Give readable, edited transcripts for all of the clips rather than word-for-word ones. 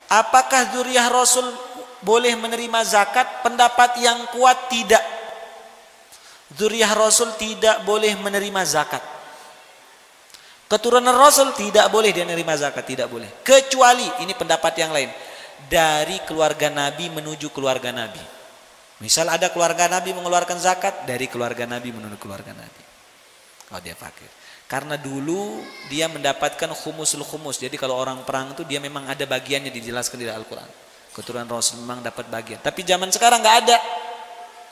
Apakah dzurriyyah Rasul boleh menerima zakat? Pendapat yang kuat tidak. Dzurriyyah Rasul tidak boleh menerima zakat. Keturunan Rasul tidak boleh dia menerima zakat, tidak boleh. Kecuali, ini pendapat yang lain, dari keluarga Nabi menuju keluarga Nabi. Misal ada keluarga Nabi mengeluarkan zakat, dari keluarga Nabi menuju keluarga Nabi. Kalau dia fakir. Karena dulu dia mendapatkan khumusul khumus. Jadi kalau orang perang itu dia memang ada bagiannya, dijelaskan di Al-Quran. Keturunan Rasul memang dapat bagian. Tapi zaman sekarang nggak ada.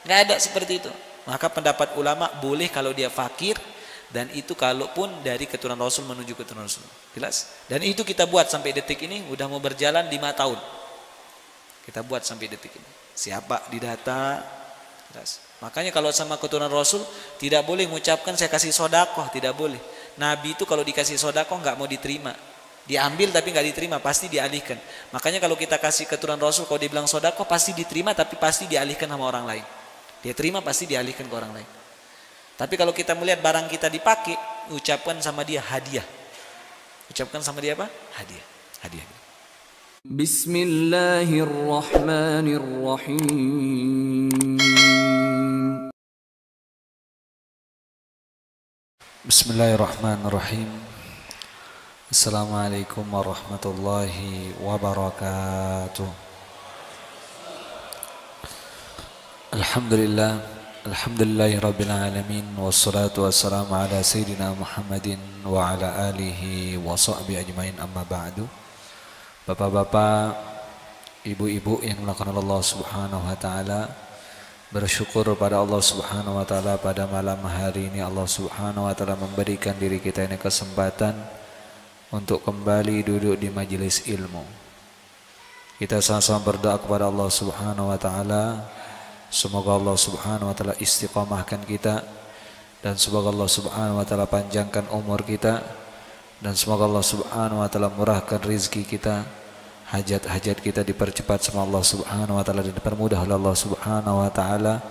Nggak ada seperti itu. Maka pendapat ulama boleh kalau dia fakir. Dan itu kalaupun dari keturunan Rasul menuju keturunan Rasul. Jelas? Dan itu kita buat sampai detik ini. Udah mau berjalan 5 tahun. Kita buat sampai detik ini. Siapa didata. Jelas? Makanya kalau sama keturunan Rasul tidak boleh mengucapkan saya kasih sodakoh, tidak boleh. Nabi itu kalau dikasih sodakoh nggak mau diterima, diambil tapi nggak diterima, pasti dialihkan. Makanya kalau kita kasih keturunan Rasul, kalau dia bilang sodakoh pasti diterima, tapi pasti dialihkan sama orang lain. Dia terima pasti dialihkan ke orang lain. Tapi kalau kita melihat barang kita dipakai, ucapkan sama dia hadiah. Ucapkan sama dia apa? Hadiah. Hadiah. Bismillahirrahmanirrahim. Bismillahirrahmanirrahim. Assalamualaikum warahmatullahi wabarakatuh. Alhamdulillah, alhamdulillahi rabbil alamin, wassalatu wassalamu ala sayyidina Muhammadin wa ala alihi wa sahbihi ajmain, amma ba'du. Bapak-bapak, ibu-ibu yang melakukan Allah Subhanahu wa taala, bersyukur pada Allah Subhanahu wa taala pada malam hari ini Allah Subhanahu wa taala memberikan diri kita ini kesempatan untuk kembali duduk di majelis ilmu. Kita sama-sama berdoa kepada Allah Subhanahu wa taala, semoga Allah Subhanahu wa taala istiqamahkan kita, dan semoga Allah Subhanahu wa taala panjangkan umur kita, dan semoga Allah Subhanahu wa taala murahkan rezeki kita, hajat-hajat kita dipercepat sama Allah Subhanahu wa taala dan dipermudah oleh Allah Subhanahu wa taala.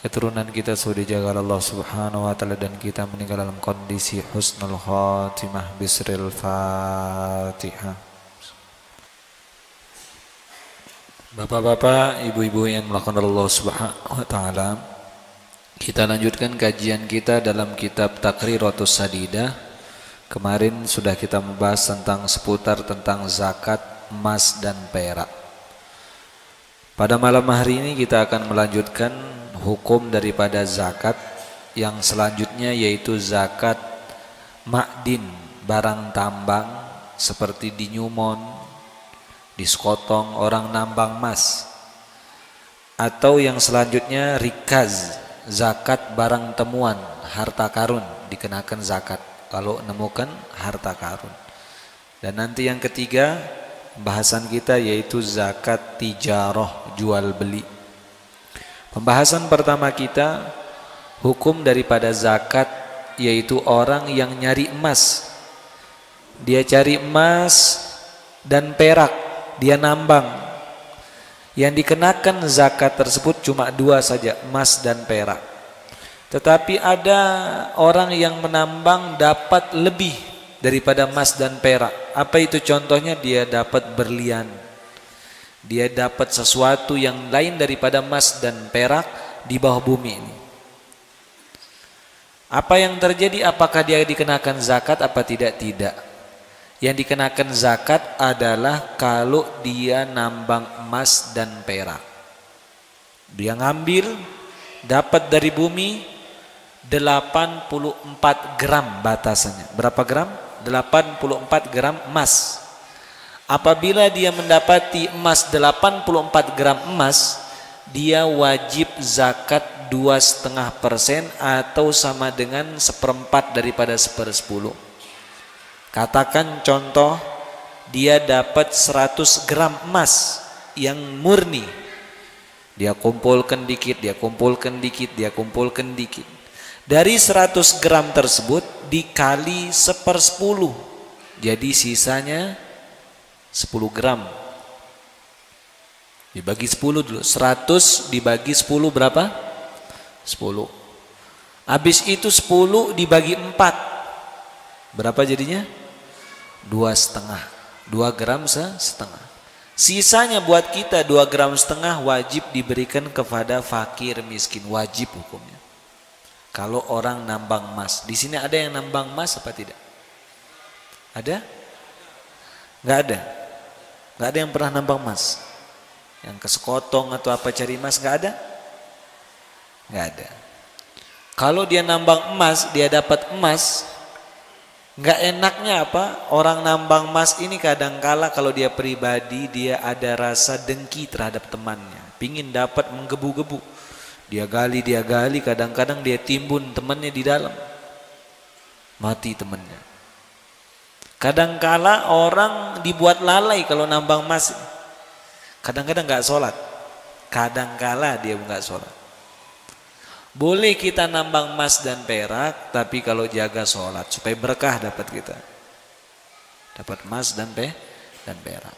Keturunan kita sudah dijaga oleh Allah Subhanahu wa taala dan kita meninggal dalam kondisi husnul khatimah. Bisril Fatihah. Bapak-bapak, ibu-ibu yang melakukan Allah Subhanahu wa taala, kita lanjutkan kajian kita dalam kitab Taqriratus Sadidah. Kemarin sudah kita membahas tentang seputar tentang zakat emas dan perak. Pada malam hari ini kita akan melanjutkan hukum daripada zakat yang selanjutnya, yaitu zakat ma'din, barang tambang seperti di Nyumon, di Sekotong orang nambang emas, atau yang selanjutnya rikaz, zakat barang temuan, harta karun dikenakan zakat kalau menemukan harta karun. Dan nanti yang ketiga pembahasan kita yaitu zakat tijarah, jual beli. Pembahasan pertama kita hukum daripada zakat, yaitu orang yang nyari emas. Dia cari emas dan perak, dia nambang. Yang dikenakan zakat tersebut cuma 2 saja, emas dan perak. Tetapi ada orang yang menambang dapat lebih daripada emas dan perak. Apa itu contohnya? Dia dapat berlian, dia dapat sesuatu yang lain daripada emas dan perak di bawah bumi ini. Apa yang terjadi? Apakah dia dikenakan zakat apa tidak? Tidak. Yang dikenakan zakat adalah kalau dia nambang emas dan perak. Dia ngambil, dapat dari bumi 84 gram batasannya. Berapa gram? 84 gram emas. Apabila dia mendapati emas 84 gram emas, dia wajib zakat 2,5% atau sama dengan 1/4 daripada 1/10. Katakan contoh, dia dapat 100 gram emas yang murni. Dia kumpulkan dikit, dia kumpulkan dikit, dia kumpulkan dikit. Dari 100 gram tersebut dikali 1/10, jadi sisanya 10 gram. Dibagi 10 dulu, 100 dibagi 10 berapa? 10. Habis itu 10 dibagi 4, berapa jadinya? 2,5. 2 gram setengah. Sisanya buat kita 2,5 gram wajib diberikan kepada fakir miskin, wajib hukumnya. Kalau orang nambang emas, di sini ada yang nambang emas apa tidak? Ada? Nggak ada. Nggak ada yang pernah nambang emas. Yang ke sekotong atau apa cari emas, nggak ada? Nggak ada. Kalau dia nambang emas, dia dapat emas, nggak enaknya apa? Orang nambang emas ini kadangkala kalau dia pribadi dia ada rasa dengki terhadap temannya, pingin dapat menggebu-gebu. Dia gali, kadang-kadang dia timbun temannya di dalam, mati temannya. Kadangkala orang dibuat lalai kalau nambang emas. Kadang-kadang nggak sholat, kadangkala dia nggak sholat. Boleh kita nambang emas dan perak, tapi kalau jaga sholat supaya berkah dapat kita. Dapat emas dan perak.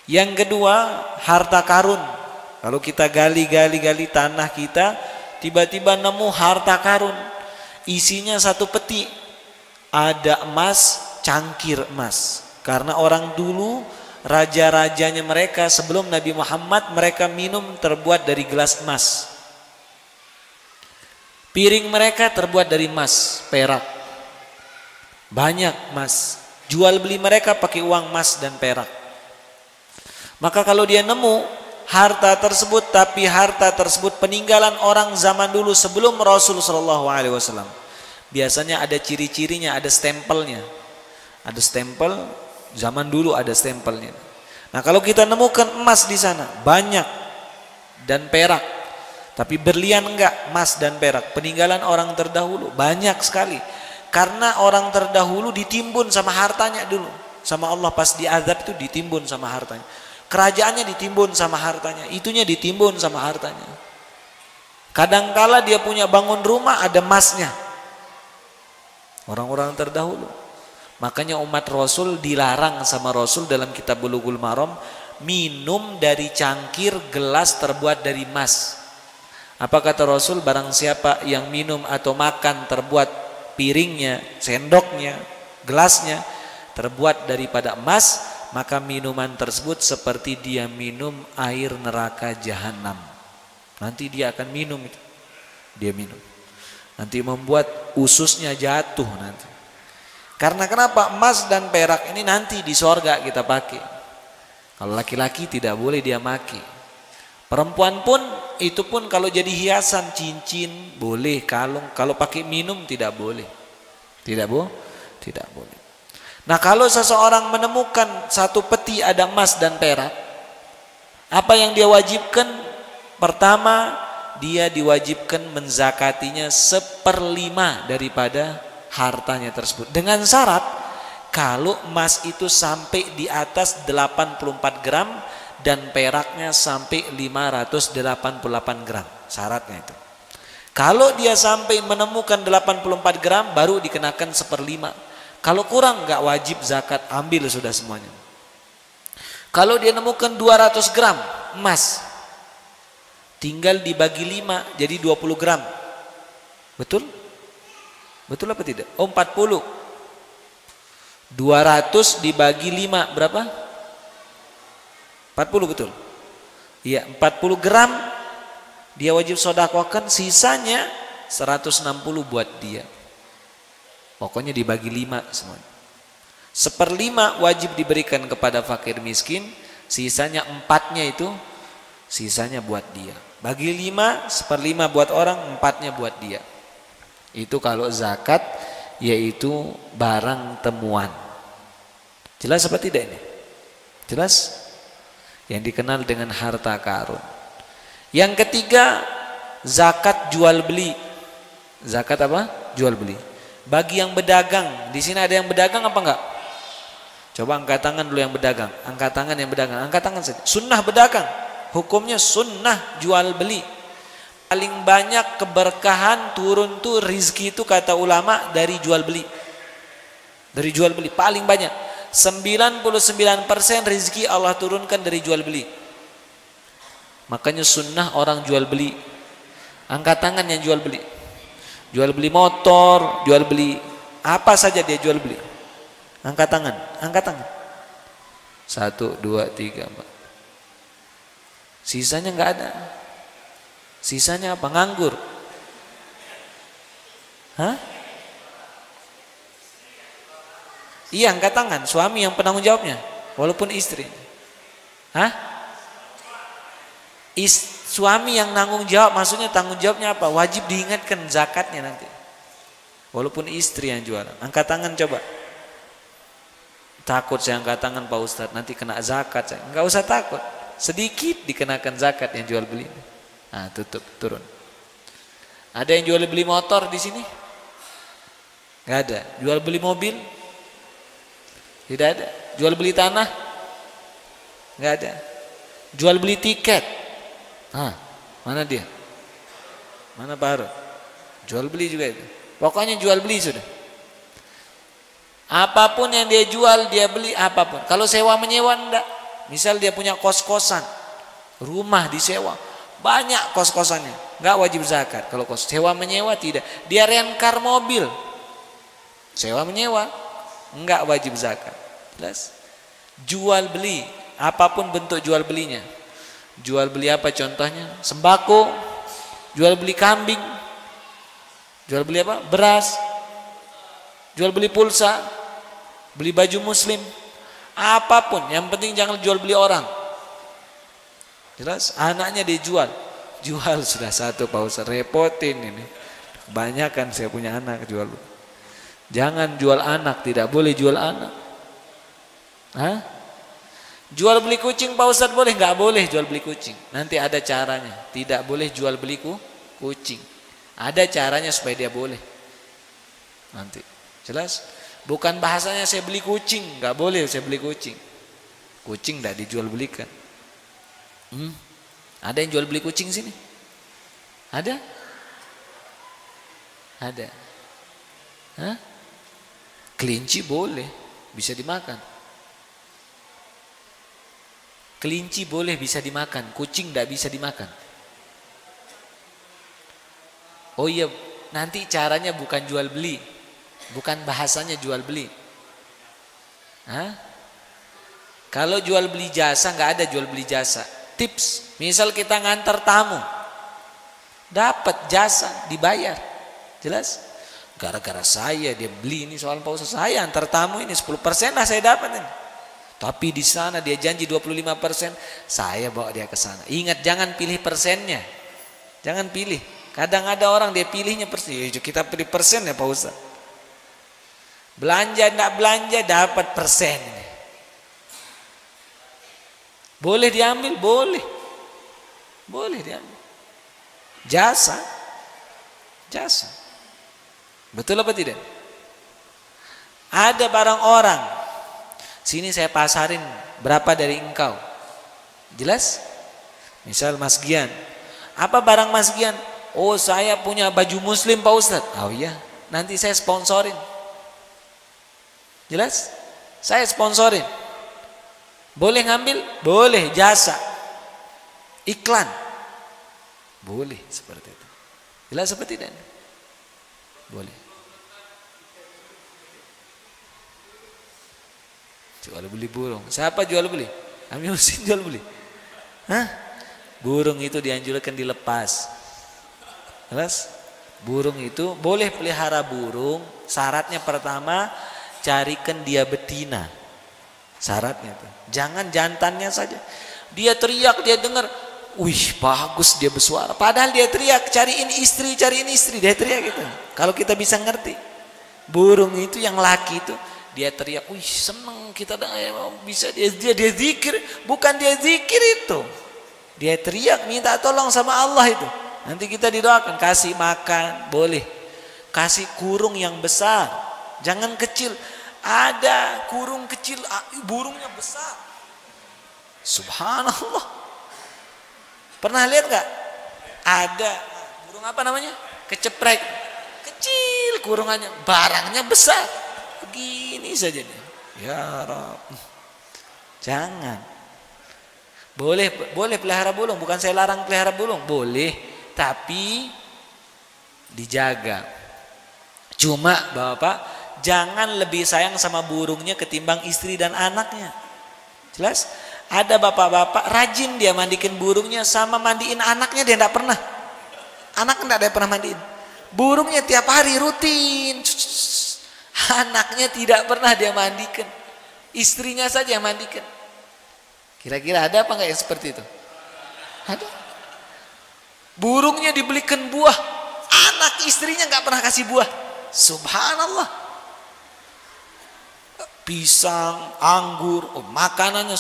Yang kedua, harta karun. Kalau kita gali tanah kita, tiba-tiba nemu harta karun. Isinya 1 peti. Ada emas, cangkir emas. Karena orang dulu, raja-rajanya mereka sebelum Nabi Muhammad, mereka minum terbuat dari gelas emas. Piring mereka terbuat dari emas, perak. Banyak emas. Jual beli mereka pakai uang emas dan perak. Maka kalau dia nemu harta tersebut, tapi harta tersebut peninggalan orang zaman dulu sebelum Rasul SAW. Biasanya ada ciri-cirinya, ada stempelnya. Ada stempel, zaman dulu ada stempelnya. Nah kalau kita nemukan emas di sana, banyak, dan perak. Tapi berlian enggak, emas dan perak. Peninggalan orang terdahulu banyak sekali. Karena orang terdahulu ditimbun sama hartanya dulu. Sama Allah pas diazab itu ditimbun sama hartanya. Kerajaannya ditimbun sama hartanya. Itunya ditimbun sama hartanya. Kadangkala dia punya bangun rumah ada emasnya. Orang-orang terdahulu. Makanya umat Rasul dilarang sama Rasul dalam kitab Bulughul Maram minum dari cangkir gelas terbuat dari emas. Apa kata Rasul? Barang siapa yang minum atau makan terbuat piringnya, sendoknya, gelasnya terbuat daripada emas, maka minuman tersebut seperti dia minum air neraka jahanam. Nanti dia akan minum itu. Dia minum. Nanti membuat ususnya jatuh nanti. Karena kenapa? Emas dan perak ini nanti di sorga kita pakai. Kalau laki-laki tidak boleh dia pakai. Perempuan pun itu pun kalau jadi hiasan, cincin boleh, kalung. Kalau pakai minum tidak boleh. Tidak boleh. Nah kalau seseorang menemukan 1 peti ada emas dan perak, apa yang dia wajibkan? Pertama, dia diwajibkan menzakatinya 1/5 daripada hartanya tersebut. Dengan syarat kalau emas itu sampai di atas 84 gram dan peraknya sampai 588 gram. Syaratnya itu. Kalau dia sampai menemukan 84 gram baru dikenakan 1/5. Kalau kurang nggak wajib zakat, ambil sudah semuanya. Kalau dia nemukan 200 gram emas, tinggal dibagi 5 jadi 20 gram. Betul? Betul apa tidak? Oh 40. 200 dibagi 5 berapa? 40 betul? Iya 40 gram dia wajib sedekahkan, sisanya 160 buat dia. Pokoknya dibagi 5 semuanya. 1/5 wajib diberikan kepada fakir miskin, sisanya 4-nya itu sisanya buat dia. Bagi 5, 1/5 buat orang, 4-nya buat dia. Itu kalau zakat, yaitu barang temuan. Jelas apa tidak ini? Jelas? Yang dikenal dengan harta karun. Yang ketiga, zakat jual beli. Zakat apa? Jual beli. Bagi yang berdagang, di sini ada yang berdagang apa enggak? Coba angkat tangan dulu yang berdagang. Angkat tangan yang berdagang. Angkat tangan saja. Sunnah berdagang. Hukumnya sunnah jual beli. Paling banyak keberkahan turun tuh rizki itu kata ulama dari jual beli. Dari jual beli paling banyak. 99% rizki Allah turunkan dari jual beli. Makanya sunnah orang jual beli. Angkat tangan yang jual beli. Jual beli motor, jual beli apa saja dia jual beli. Angkat tangan, angkat tangan. 1, 2, 3, 4. Sisanya nggak ada. Sisanya apa? Nganggur. Hah? Iya, angkat tangan. Suami yang penanggung jawabnya, walaupun istri. Hah? Suami yang nanggung jawab, maksudnya tanggung jawabnya apa? Wajib diingatkan zakatnya nanti. Walaupun istri yang jualan. Angkat tangan coba. Takut saya angkat tangan Pak Ustadz, nanti kena zakat saya. Enggak usah takut. Sedikit dikenakan zakat yang jual beli. Nah, tutup, turun. Ada yang jual beli motor di sini? Enggak ada. Jual beli mobil? Tidak ada. Jual beli tanah? Enggak ada. Jual beli tiket? Nah, mana dia? Mana Pak Harun? Jual beli juga itu. Pokoknya jual beli sudah. Apapun yang dia jual, dia beli apapun. Kalau sewa menyewa enggak. Misal dia punya kos-kosan, rumah disewa, banyak kos-kosannya, enggak wajib zakat. Kalau sewa menyewa tidak. Dia rencar mobil, sewa menyewa, enggak wajib zakat. Jelas? Jual beli, apapun bentuk jual belinya. Jual beli apa contohnya? Sembako, jual beli kambing, jual beli apa? Beras, jual beli pulsa, beli baju muslim, apapun, yang penting jangan jual beli orang. Jelas? Anaknya dijual, jual sudah satu Pak Ustaz, repotin ini. Kebanyakan saya punya anak jual. Jangan jual anak, tidak boleh jual anak. Hah? Jual beli kucing Pak Ustaz boleh? Nggak boleh jual beli kucing. Nanti ada caranya. Tidak boleh jual beli kucing. Ada caranya supaya dia boleh. Nanti. Jelas? Bukan bahasanya saya beli kucing, nggak boleh saya beli kucing. Kucing nggak dijual belikan. Ada yang jual beli kucing sini? Ada? Ada. Hah? Kelinci boleh, bisa dimakan. Kelinci boleh bisa dimakan, kucing nggak bisa dimakan. Oh iya, nanti caranya bukan jual beli. Bukan bahasanya jual beli. Hah? Kalau jual beli jasa nggak ada jual beli jasa. Tips, misal kita ngantar tamu, dapat jasa dibayar, jelas? Gara-gara saya dia beli ini soal Pak Ustaz, saya antar tamu ini 10% lah saya dapat ini. Tapi di sana dia janji 25%, saya bawa dia ke sana. Ingat jangan pilih persennya, jangan pilih. Kadang ada orang dia pilihnya persen, kita pilih persen ya Pak Ustaz. Belanja enggak belanja dapat persen. Boleh diambil? Boleh. Boleh diambil. Jasa. Jasa. Betul apa tidak? Ada barang orang. Sini saya pasarin berapa dari engkau. Jelas? Misal Mas Gian. Apa barang Mas Gian? Oh saya punya baju muslim Pak Ustadz. Oh iya. Nanti saya sponsorin. Jelas? Saya sponsorin. Boleh ngambil? Boleh. Jasa. Iklan. Boleh seperti itu. Jelas seperti itu? Boleh. Jual beli burung. Siapa jual beli? Ami Husin jual beli. Hah? Burung itu dianjurkan dilepas. Jelas? Burung itu boleh pelihara burung. Syaratnya pertama carikan dia betina. Syaratnya tuh. Jangan jantannya saja. Dia teriak, dia dengar, wih bagus dia bersuara. Padahal dia teriak, cariin istri, dia teriak gitu. Kalau kita bisa ngerti. Burung itu yang laki itu, dia teriak, wih seneng kita bisa dia zikir. Bukan dia zikir itu. Dia teriak minta tolong sama Allah itu. Nanti kita didoakan, kasih makan, boleh. Kasih kurung yang besar. Jangan kecil. Ada kurung kecil, burungnya besar. Subhanallah. Pernah lihat gak? Ada burung apa namanya? Keceprek. Kecil kurungannya, barangnya besar. Begini saja dia. Ya Rabb. Jangan. Boleh pelihara burung, bukan saya larang pelihara burung, boleh, tapi dijaga. Cuma Bapak jangan lebih sayang sama burungnya ketimbang istri dan anaknya. Jelas? Ada bapak-bapak rajin dia mandikan burungnya sama mandiin anaknya, dia tidak pernah. Anak tidak ada yang pernah mandiin. Burungnya tiap hari rutin. Anaknya tidak pernah dia mandikan. Istrinya saja yang mandikan. Kira-kira ada apa enggak yang seperti itu? Ada. Burungnya dibelikan buah, anak istrinya nggak pernah kasih buah. Subhanallah. Pisang, anggur, makanannya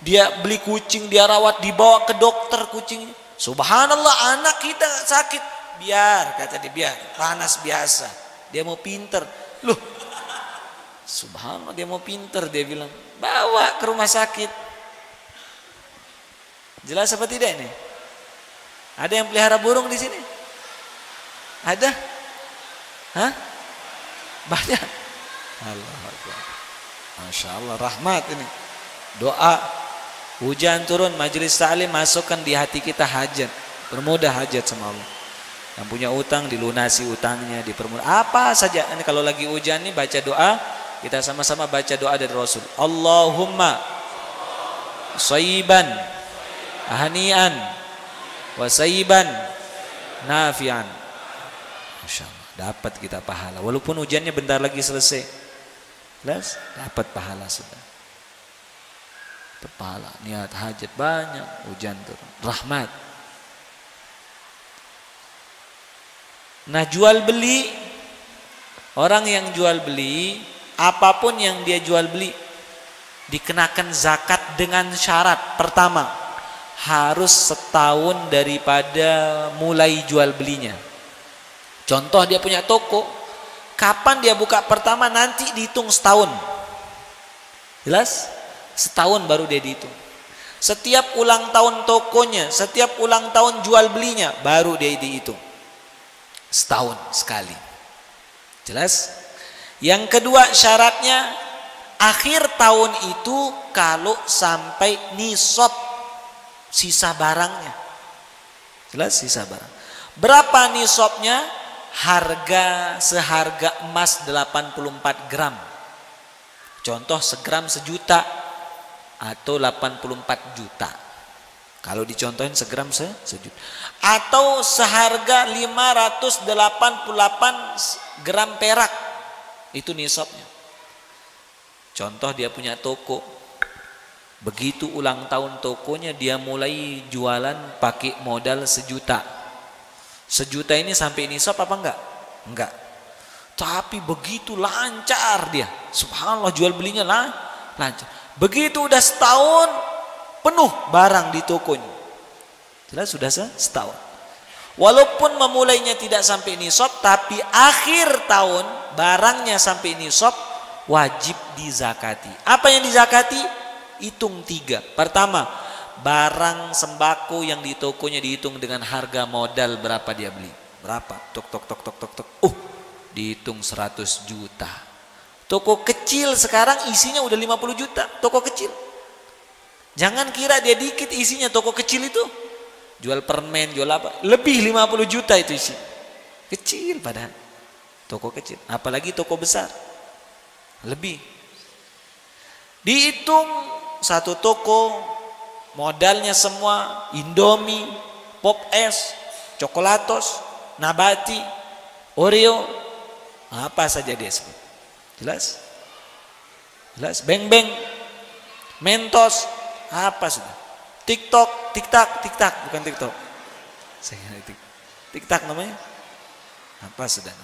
dia beli kucing, dia rawat, dibawa ke dokter kucingnya. Subhanallah, anak kita sakit, biar kata dia, biar panas biasa. Dia mau pinter, loh. Subhanallah, dia mau pinter, dia bilang bawa ke rumah sakit. Jelas apa tidak ini? Ada yang pelihara burung di sini? Ada? Hah? Banyak. Allah Akbar. Masya Allah, rahmat ini. Doa, hujan turun, majelis ta'lim, masukkan di hati kita hajat. Permudah hajat sama Allah. Yang punya utang dilunasi utangnya, dipermudah. Apa saja. Ini kalau lagi hujan nih baca doa, kita sama-sama baca doa dari Rasul. Allahumma sayyiban hani'an wasaiban nafi'an. Masya Allah, dapat kita pahala walaupun hujannya bentar lagi selesai. Jelas dapat pahala sudah. Pahala, niat hajat banyak, hujan turun, rahmat. Nah, jual beli, orang yang jual beli, apapun yang dia jual beli dikenakan zakat dengan syarat. Pertama, harus setahun daripada mulai jual belinya. Contoh, dia punya toko, kapan dia buka pertama nanti dihitung setahun. Jelas? Setahun baru dia dihitung. Setiap ulang tahun tokonya, setiap ulang tahun jual belinya, baru dia dihitung. Setahun sekali. Jelas? Yang kedua syaratnya, akhir tahun itu kalau sampai nisab sisa barangnya. Jelas sisa barang. Berapa nisabnya? Harga seharga emas 84 gram. Contoh segram sejuta atau 84 juta. Kalau dicontohin segram sejuta. Atau seharga 588 gram perak. Itu nisabnya. Contoh dia punya toko. Begitu ulang tahun tokonya dia mulai jualan pakai modal sejuta. Sejuta ini sampai nisab apa enggak? Enggak. Tapi begitu lancar dia. Subhanallah, jual belinya lancar. Begitu udah setahun penuh barang di tokonya. Jelas sudah setahun. Walaupun memulainya tidak sampai nisab, tapi akhir tahun barangnya sampai nisab, wajib dizakati. Apa yang dizakati? Hitung 3. Pertama, barang sembako yang di tokonya dihitung dengan harga modal berapa dia beli. Berapa? Tok tok tok tok tok tok. Dihitung 100 juta. Toko kecil sekarang isinya udah 50 juta. Toko kecil. Jangan kira dia dikit isinya toko kecil itu. Jual permen, jual apa? Lebih 50 juta itu isi. Kecil padahal. Toko kecil. Apalagi toko besar. Lebih. Dihitung satu toko, modalnya semua Indomie, Pop Es, Coklatos, Nabati, Oreo, apa saja dia sebut. Jelas? Jelas? Beng-beng, Mentos, apa sudah? TikTok, TikTok, bukan TikTok. TikTok namanya? Apa sudah?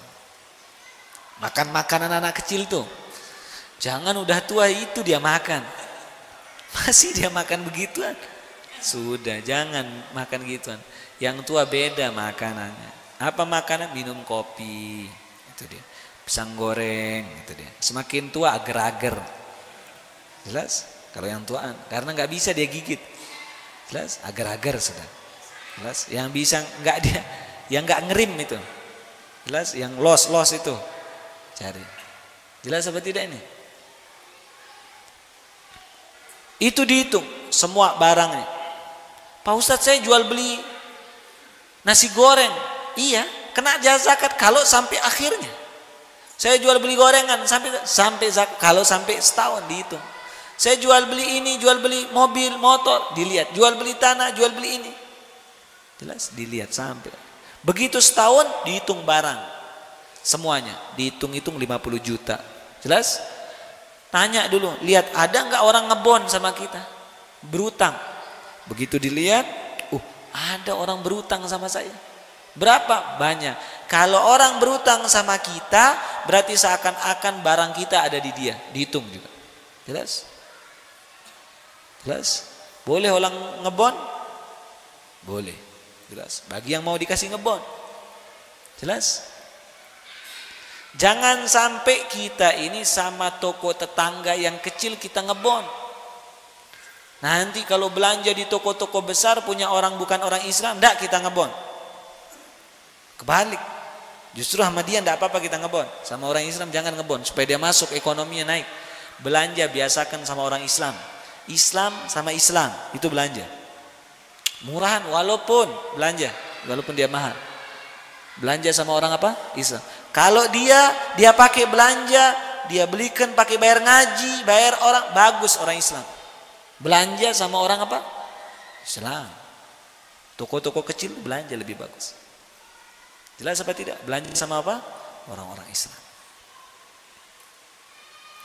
Makan makanan anak kecil tuh. Jangan udah tua itu dia makan. Masih dia makan begituan. Sudah, jangan makan gituan. Yang tua beda makanannya. Apa makanan? Minum kopi. Itu dia. Pisang goreng, itu dia. Semakin tua agar-agar. Jelas? Kalau yang tuaan, karena nggak bisa dia gigit. Jelas? Agar-agar sudah. Jelas? Yang bisa nggak dia, yang nggak ngerim itu. Jelas? Yang los itu. Cari. Jelas apa tidak ini? Itu dihitung semua barangnya. Pak Ustadz, saya jual beli nasi goreng. Iya, kena zakat kalau sampai akhirnya. Saya jual beli gorengan sampai kalau sampai setahun dihitung. Saya jual beli ini, jual beli mobil, motor, dilihat. Jual beli tanah, jual beli ini. Jelas, dilihat sampai. Begitu setahun, dihitung barang. Semuanya, dihitung-hitung 50 juta. Jelas? Tanya dulu, lihat ada nggak orang ngebon sama kita? Berutang. Begitu dilihat, ada orang berutang sama saya. Berapa? Banyak. Kalau orang berutang sama kita, berarti seakan-akan barang kita ada di dia. Dihitung juga. Jelas? Jelas? Boleh orang ngebon? Boleh. Jelas. Bagi yang mau dikasih ngebon. Jelas? Jangan sampai kita ini sama toko tetangga yang kecil kita ngebon. Nanti kalau belanja di toko-toko besar punya orang bukan orang Islam, enggak kita ngebon. Kebalik. Justru sama dia enggak apa-apa kita ngebon. Sama orang Islam jangan ngebon supaya dia masuk, ekonominya naik. Belanja biasakan sama orang Islam. Islam sama Islam itu belanja. Murahan walaupun belanja, walaupun dia mahal. Belanja sama orang apa? Islam. Kalau dia pakai belanja, dia belikan pakai bayar ngaji, bayar orang, bagus orang Islam. Belanja sama orang apa? Islam. Toko-toko kecil belanja lebih bagus. Jelas apa tidak? Belanja sama apa? Orang-orang Islam.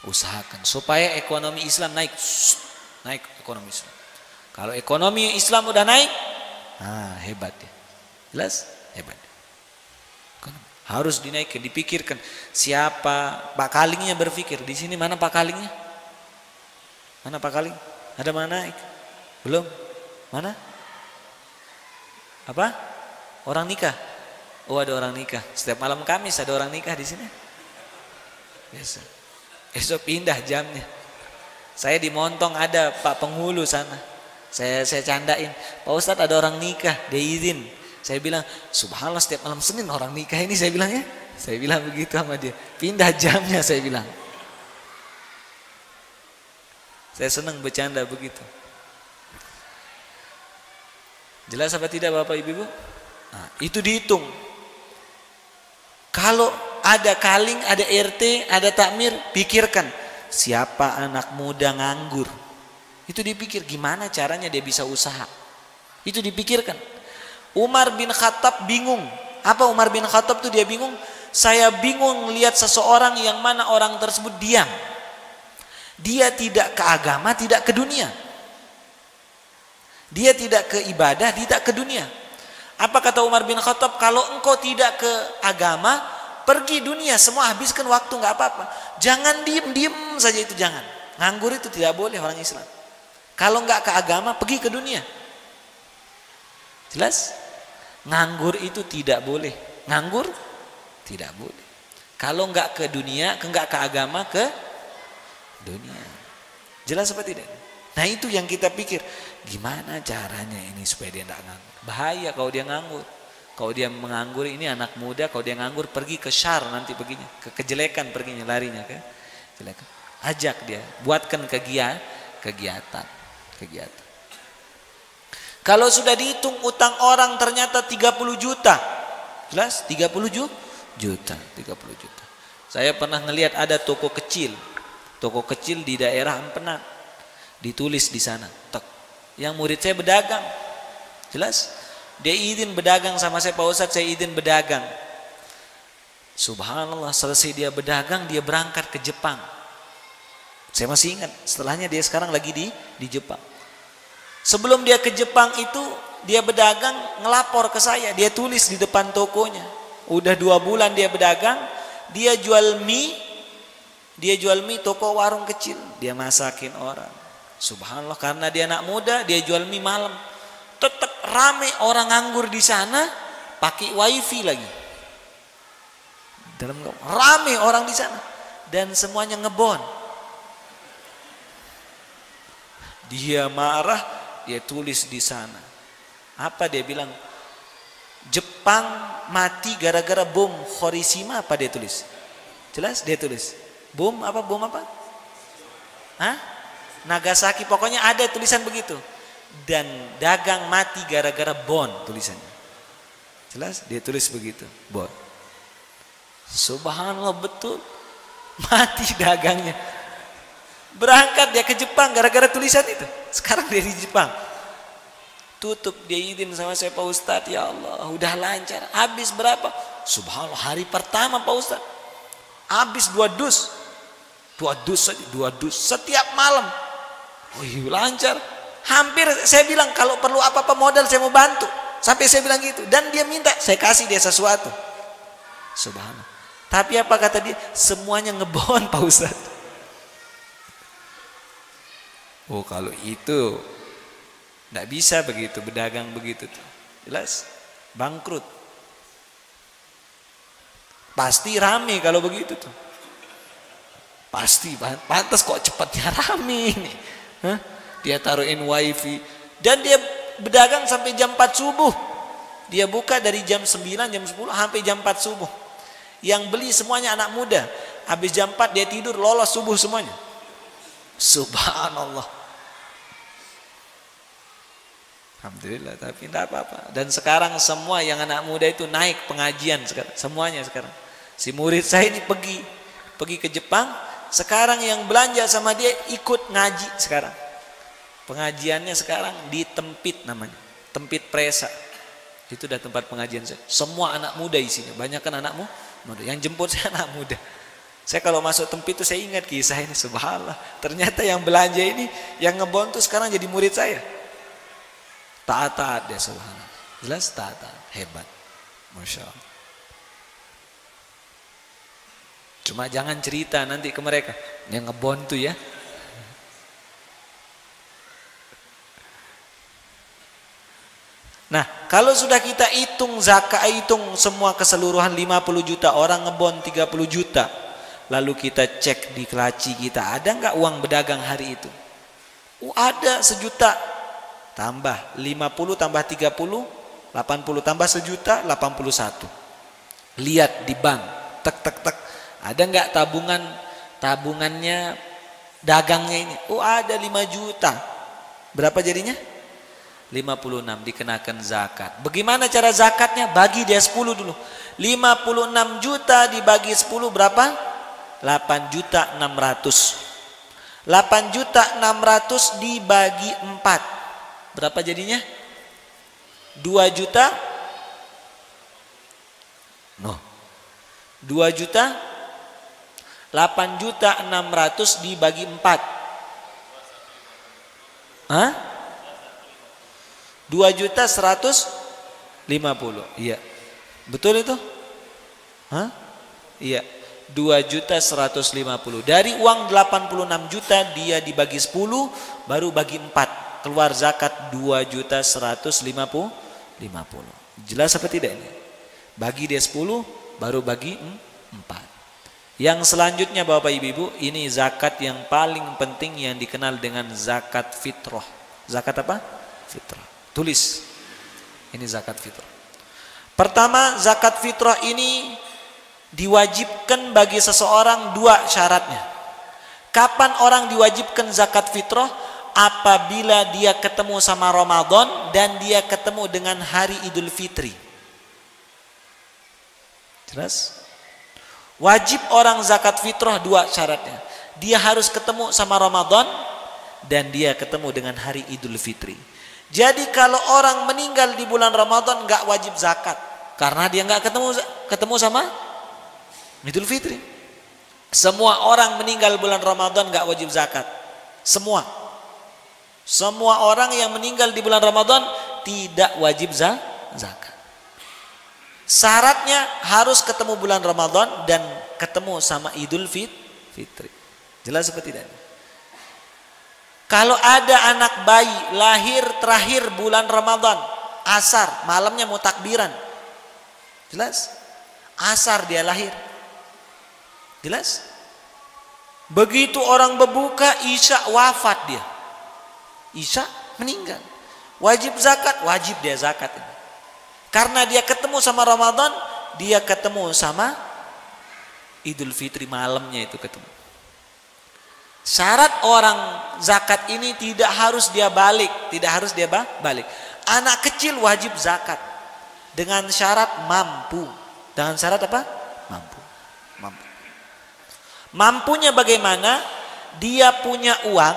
Usahakan supaya ekonomi Islam naik. Naik ekonomi Islam. Kalau ekonomi Islam udah naik, hebat ya. Jelas? Hebat. Harus dinaikkan, dipikirkan siapa Pak Kalingnya berpikir. Di sini mana Pak Kalingnya? Mana Pak Kaling? Ada mana naik? Belum? Mana? Apa? Orang nikah. Oh, ada orang nikah. Setiap malam Kamis ada orang nikah di sini. Biasa. Esok pindah jamnya. Saya di Montong ada Pak Penghulu sana. Saya candain, Pak Ustadz ada orang nikah, dia izin. Saya bilang, subhanallah setiap malam Senin orang nikah ini, saya bilang ya. Saya bilang begitu sama dia. Pindah jamnya saya bilang. Saya senang bercanda begitu. Jelas apa tidak Bapak Ibu? Nah, itu dihitung. Kalau ada kaling, ada RT, ada takmir, pikirkan siapa anak muda nganggur. Itu dipikir gimana caranya dia bisa usaha. Itu dipikirkan. Umar bin Khattab bingung. Apa Umar bin Khattab tuh dia bingung? Saya bingung lihat seseorang yang mana orang tersebut diam. Dia tidak ke agama, tidak ke dunia. Dia tidak ke ibadah, tidak ke dunia. Apa kata Umar bin Khattab? Kalau engkau tidak ke agama, pergi dunia, semua habiskan waktu, nggak apa-apa. Jangan diem saja, itu jangan. Nganggur itu tidak boleh orang Islam. Kalau nggak ke agama, pergi ke dunia. Jelas? Nganggur itu tidak boleh. Nganggur tidak boleh. Kalau nggak ke dunia, nggak ke agama, ke dunia. Jelas apa tidak? Nah itu yang kita pikir. Gimana caranya ini supaya dia tidak nganggur? Bahaya kalau dia nganggur. Kalau dia menganggur, ini anak muda, kalau dia nganggur pergi ke syar nanti perginya, ke kejelekan perginya, larinya ke kejelekan. Ajak dia, buatkan kegiatan. Kalau sudah dihitung utang orang ternyata 30 juta. Jelas? 30 juta. Saya pernah ngelihat ada toko kecil di daerah Empenan. Ditulis di sana, tek. Yang murid saya berdagang. Jelas? Dia izin berdagang sama saya, Pak Ustadz saya izin berdagang. Subhanallah, selesai dia berdagang, dia berangkat ke Jepang. Saya masih ingat, setelahnya dia sekarang lagi di Jepang. Sebelum dia ke Jepang itu, dia berdagang, ngelapor ke saya. Dia tulis di depan tokonya. Udah 2 bulan dia berdagang, dia jual mie, toko warung kecil. Dia masakin orang. Subhanallah, karena dia anak muda, dia jual mie malam. Tetap rame orang nganggur di sana, pakai wifi lagi. Rame orang di sana. Dan semuanya ngebon. Dia marah, dia tulis di sana. Apa dia bilang? Jepang mati gara-gara bom Hiroshima, apa dia tulis? Jelas dia tulis. Bom apa? Nagasaki, pokoknya ada tulisan begitu. Dan dagang mati gara-gara bom tulisannya. Jelas dia tulis begitu, bom. Subhanallah, betul. Mati dagangnya. Berangkat dia ke Jepang gara-gara tulisan itu. Sekarang dia di Jepang. Tutup dia izin sama saya, Pak Ustadz, ya Allah udah lancar. Habis berapa? Subhanallah, hari pertama Pak Ustadz habis 2 dus. 2 dus saja, 2 dus setiap malam. Wih, lancar. Hampir saya bilang kalau perlu apa-apa modal saya mau bantu. Sampai saya bilang gitu. Dan dia minta, saya kasih dia sesuatu. Subhanallah. Tapi apa kata dia? Semuanya ngebon Pak Ustadz. Oh, kalau itu tidak bisa begitu, berdagang begitu tuh. Jelas bangkrut. Pasti rame kalau begitu tuh. Pasti, pantas kok cepatnya rame ini. Hah? Dia taruhin wifi dan dia berdagang sampai jam 4 subuh. Dia buka dari jam 9, jam 10 sampai jam 4 subuh. Yang beli semuanya anak muda. Habis jam 4 dia tidur, lolos subuh semuanya. Subhanallah. Alhamdulillah, tapi tidak apa-apa. Dan sekarang semua yang anak muda itu naik pengajian sekarang, semuanya sekarang. Si murid saya ini pergi ke Jepang, sekarang yang belanja sama dia ikut ngaji sekarang. Pengajiannya sekarang di Tempit namanya, Tempit Presa. Itu udah tempat pengajian saya. Semua anak muda isinya, banyak kan anak muda. Yang jemput saya anak muda. Saya kalau masuk Tempit itu saya ingat kisah ini, subhanallah. Ternyata yang belanja ini, yang ngebon tuh sekarang jadi murid saya. Taat dia, subhanallah. Jelas taat, hebat. Masya Allah. Cuma jangan cerita nanti ke mereka, yang ngebon tuh ya. Nah, kalau sudah kita hitung zakat, hitung semua keseluruhan 50 juta, orang ngebon 30 juta. Lalu kita cek di kelaci kita, ada nggak uang berdagang hari itu? Ada 1 juta. Tambah 50 tambah 30, 80 tambah 1 juta, 81. Lihat di bank, tek tek tek. Ada nggak tabungannya dagangnya ini? Ada 5 juta. Berapa jadinya? 56 dikenakan zakat. Bagaimana cara zakatnya? Bagi dia 10 dulu. 56 juta dibagi 10 berapa? 8 juta 600. 8 juta 600 dibagi 4. Berapa jadinya? 2 juta? No. 2 juta 8 juta 600 dibagi 4. Hah? 2 juta 150. Iya. Betul itu? Hah? Iya. 2 juta 150. Dari uang 86 juta dia dibagi 10 baru bagi 4. Keluar zakat 2 juta 150. Jelas apa tidak ini? Bagi dia 10 baru bagi 4. Yang selanjutnya Bapak Ibu, ini zakat yang paling penting yang dikenal dengan zakat fitrah. Zakat apa? Fitrah. Tulis. Ini zakat fitrah. Pertama, zakat fitrah ini diwajibkan bagi seseorang 2 syaratnya. Kapan orang diwajibkan zakat fitrah? Apabila dia ketemu sama Ramadan dan dia ketemu dengan hari Idul Fitri. Jelas? Wajib orang zakat fitrah 2 syaratnya. Dia harus ketemu sama Ramadan dan dia ketemu dengan hari Idul Fitri. Jadi kalau orang meninggal di bulan Ramadan nggak wajib zakat karena dia nggak ketemu sama Idul Fitri. Semua orang meninggal bulan Ramadan nggak wajib zakat. Semua orang yang meninggal di bulan Ramadan tidak wajib zakat. Syaratnya harus ketemu bulan Ramadan dan ketemu sama Idul Fitri. Jelas seperti tidak? Kalau ada anak bayi lahir terakhir bulan Ramadan, asar, malamnya mau takbiran. Jelas? Asar dia lahir. Jelas? Begitu orang berbuka, Isya wafat dia. Isya meninggal. Wajib zakat, wajib dia zakat ini. Karena dia ketemu sama Ramadan, dia ketemu sama Idul Fitri malamnya itu ketemu. Syarat orang zakat ini tidak harus dia balik, Anak kecil wajib zakat dengan syarat mampu. Dengan syarat apa? Mampu. Mampunya bagaimana? dia punya uang,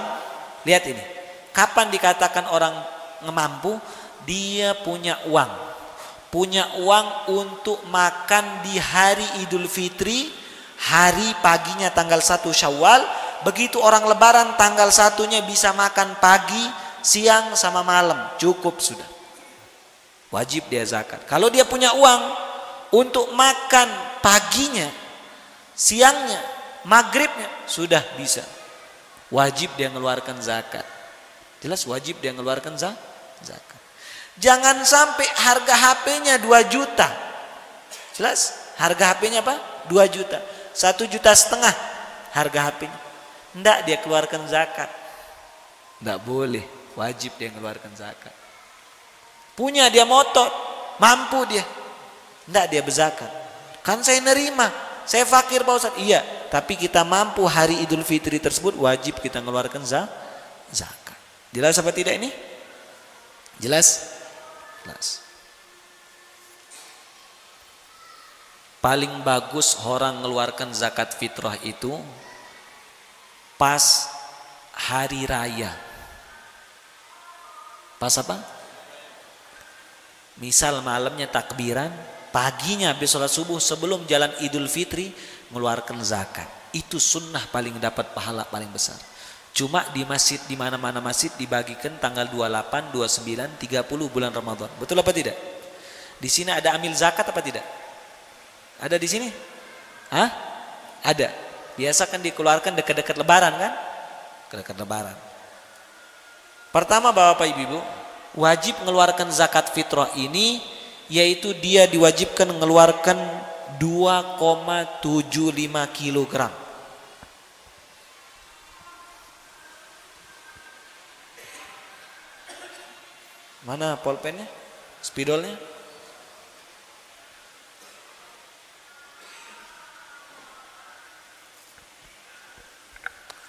lihat ini. Kapan dikatakan orang mampu? Dia punya uang. Punya uang untuk makan di hari Idul Fitri, hari paginya tanggal 1 Syawal. Begitu orang lebaran tanggal 1-nya bisa makan pagi, siang sama malam. Cukup sudah. Wajib dia zakat. Kalau dia punya uang untuk makan paginya, siangnya, maghribnya, sudah bisa. Wajib dia mengeluarkan zakat. Jelas wajib dia mengeluarkan zakat. Jangan sampai harga HP-nya 2 juta. Jelas harga HP-nya apa? 2 juta. 1,5 juta harga HP-nya. Enggak dia keluarkan zakat. Enggak boleh. Wajib dia mengeluarkan zakat. Punya dia motor, mampu dia. Enggak dia berzakat. Kan saya nerima, saya fakir Pak Ustaz. Iya, tapi kita mampu hari Idul Fitri tersebut, wajib kita mengeluarkan zakat. Jelas apa tidak ini? Jelas? Jelas. Paling bagus orang mengeluarkan zakat fitrah itu pas hari raya. Pas apa? Misal malamnya takbiran, paginya habis sholat subuh sebelum jalan Idul Fitri mengeluarkan zakat. Itu sunnah paling dapat pahala paling besar. Cuma di masjid, di mana-mana masjid dibagikan tanggal 28, 29, 30 bulan Ramadan. Betul apa tidak? Di sini ada amil zakat apa tidak? Ada di sini? Hah? Ada. Biasa kan dikeluarkan dekat-dekat lebaran kan? Dekat lebaran. Pertama Bapak Ibu, wajib mengeluarkan zakat fitrah ini, yaitu dia diwajibkan mengeluarkan 2,75 kilogram. Mana pulpennya? Spidolnya?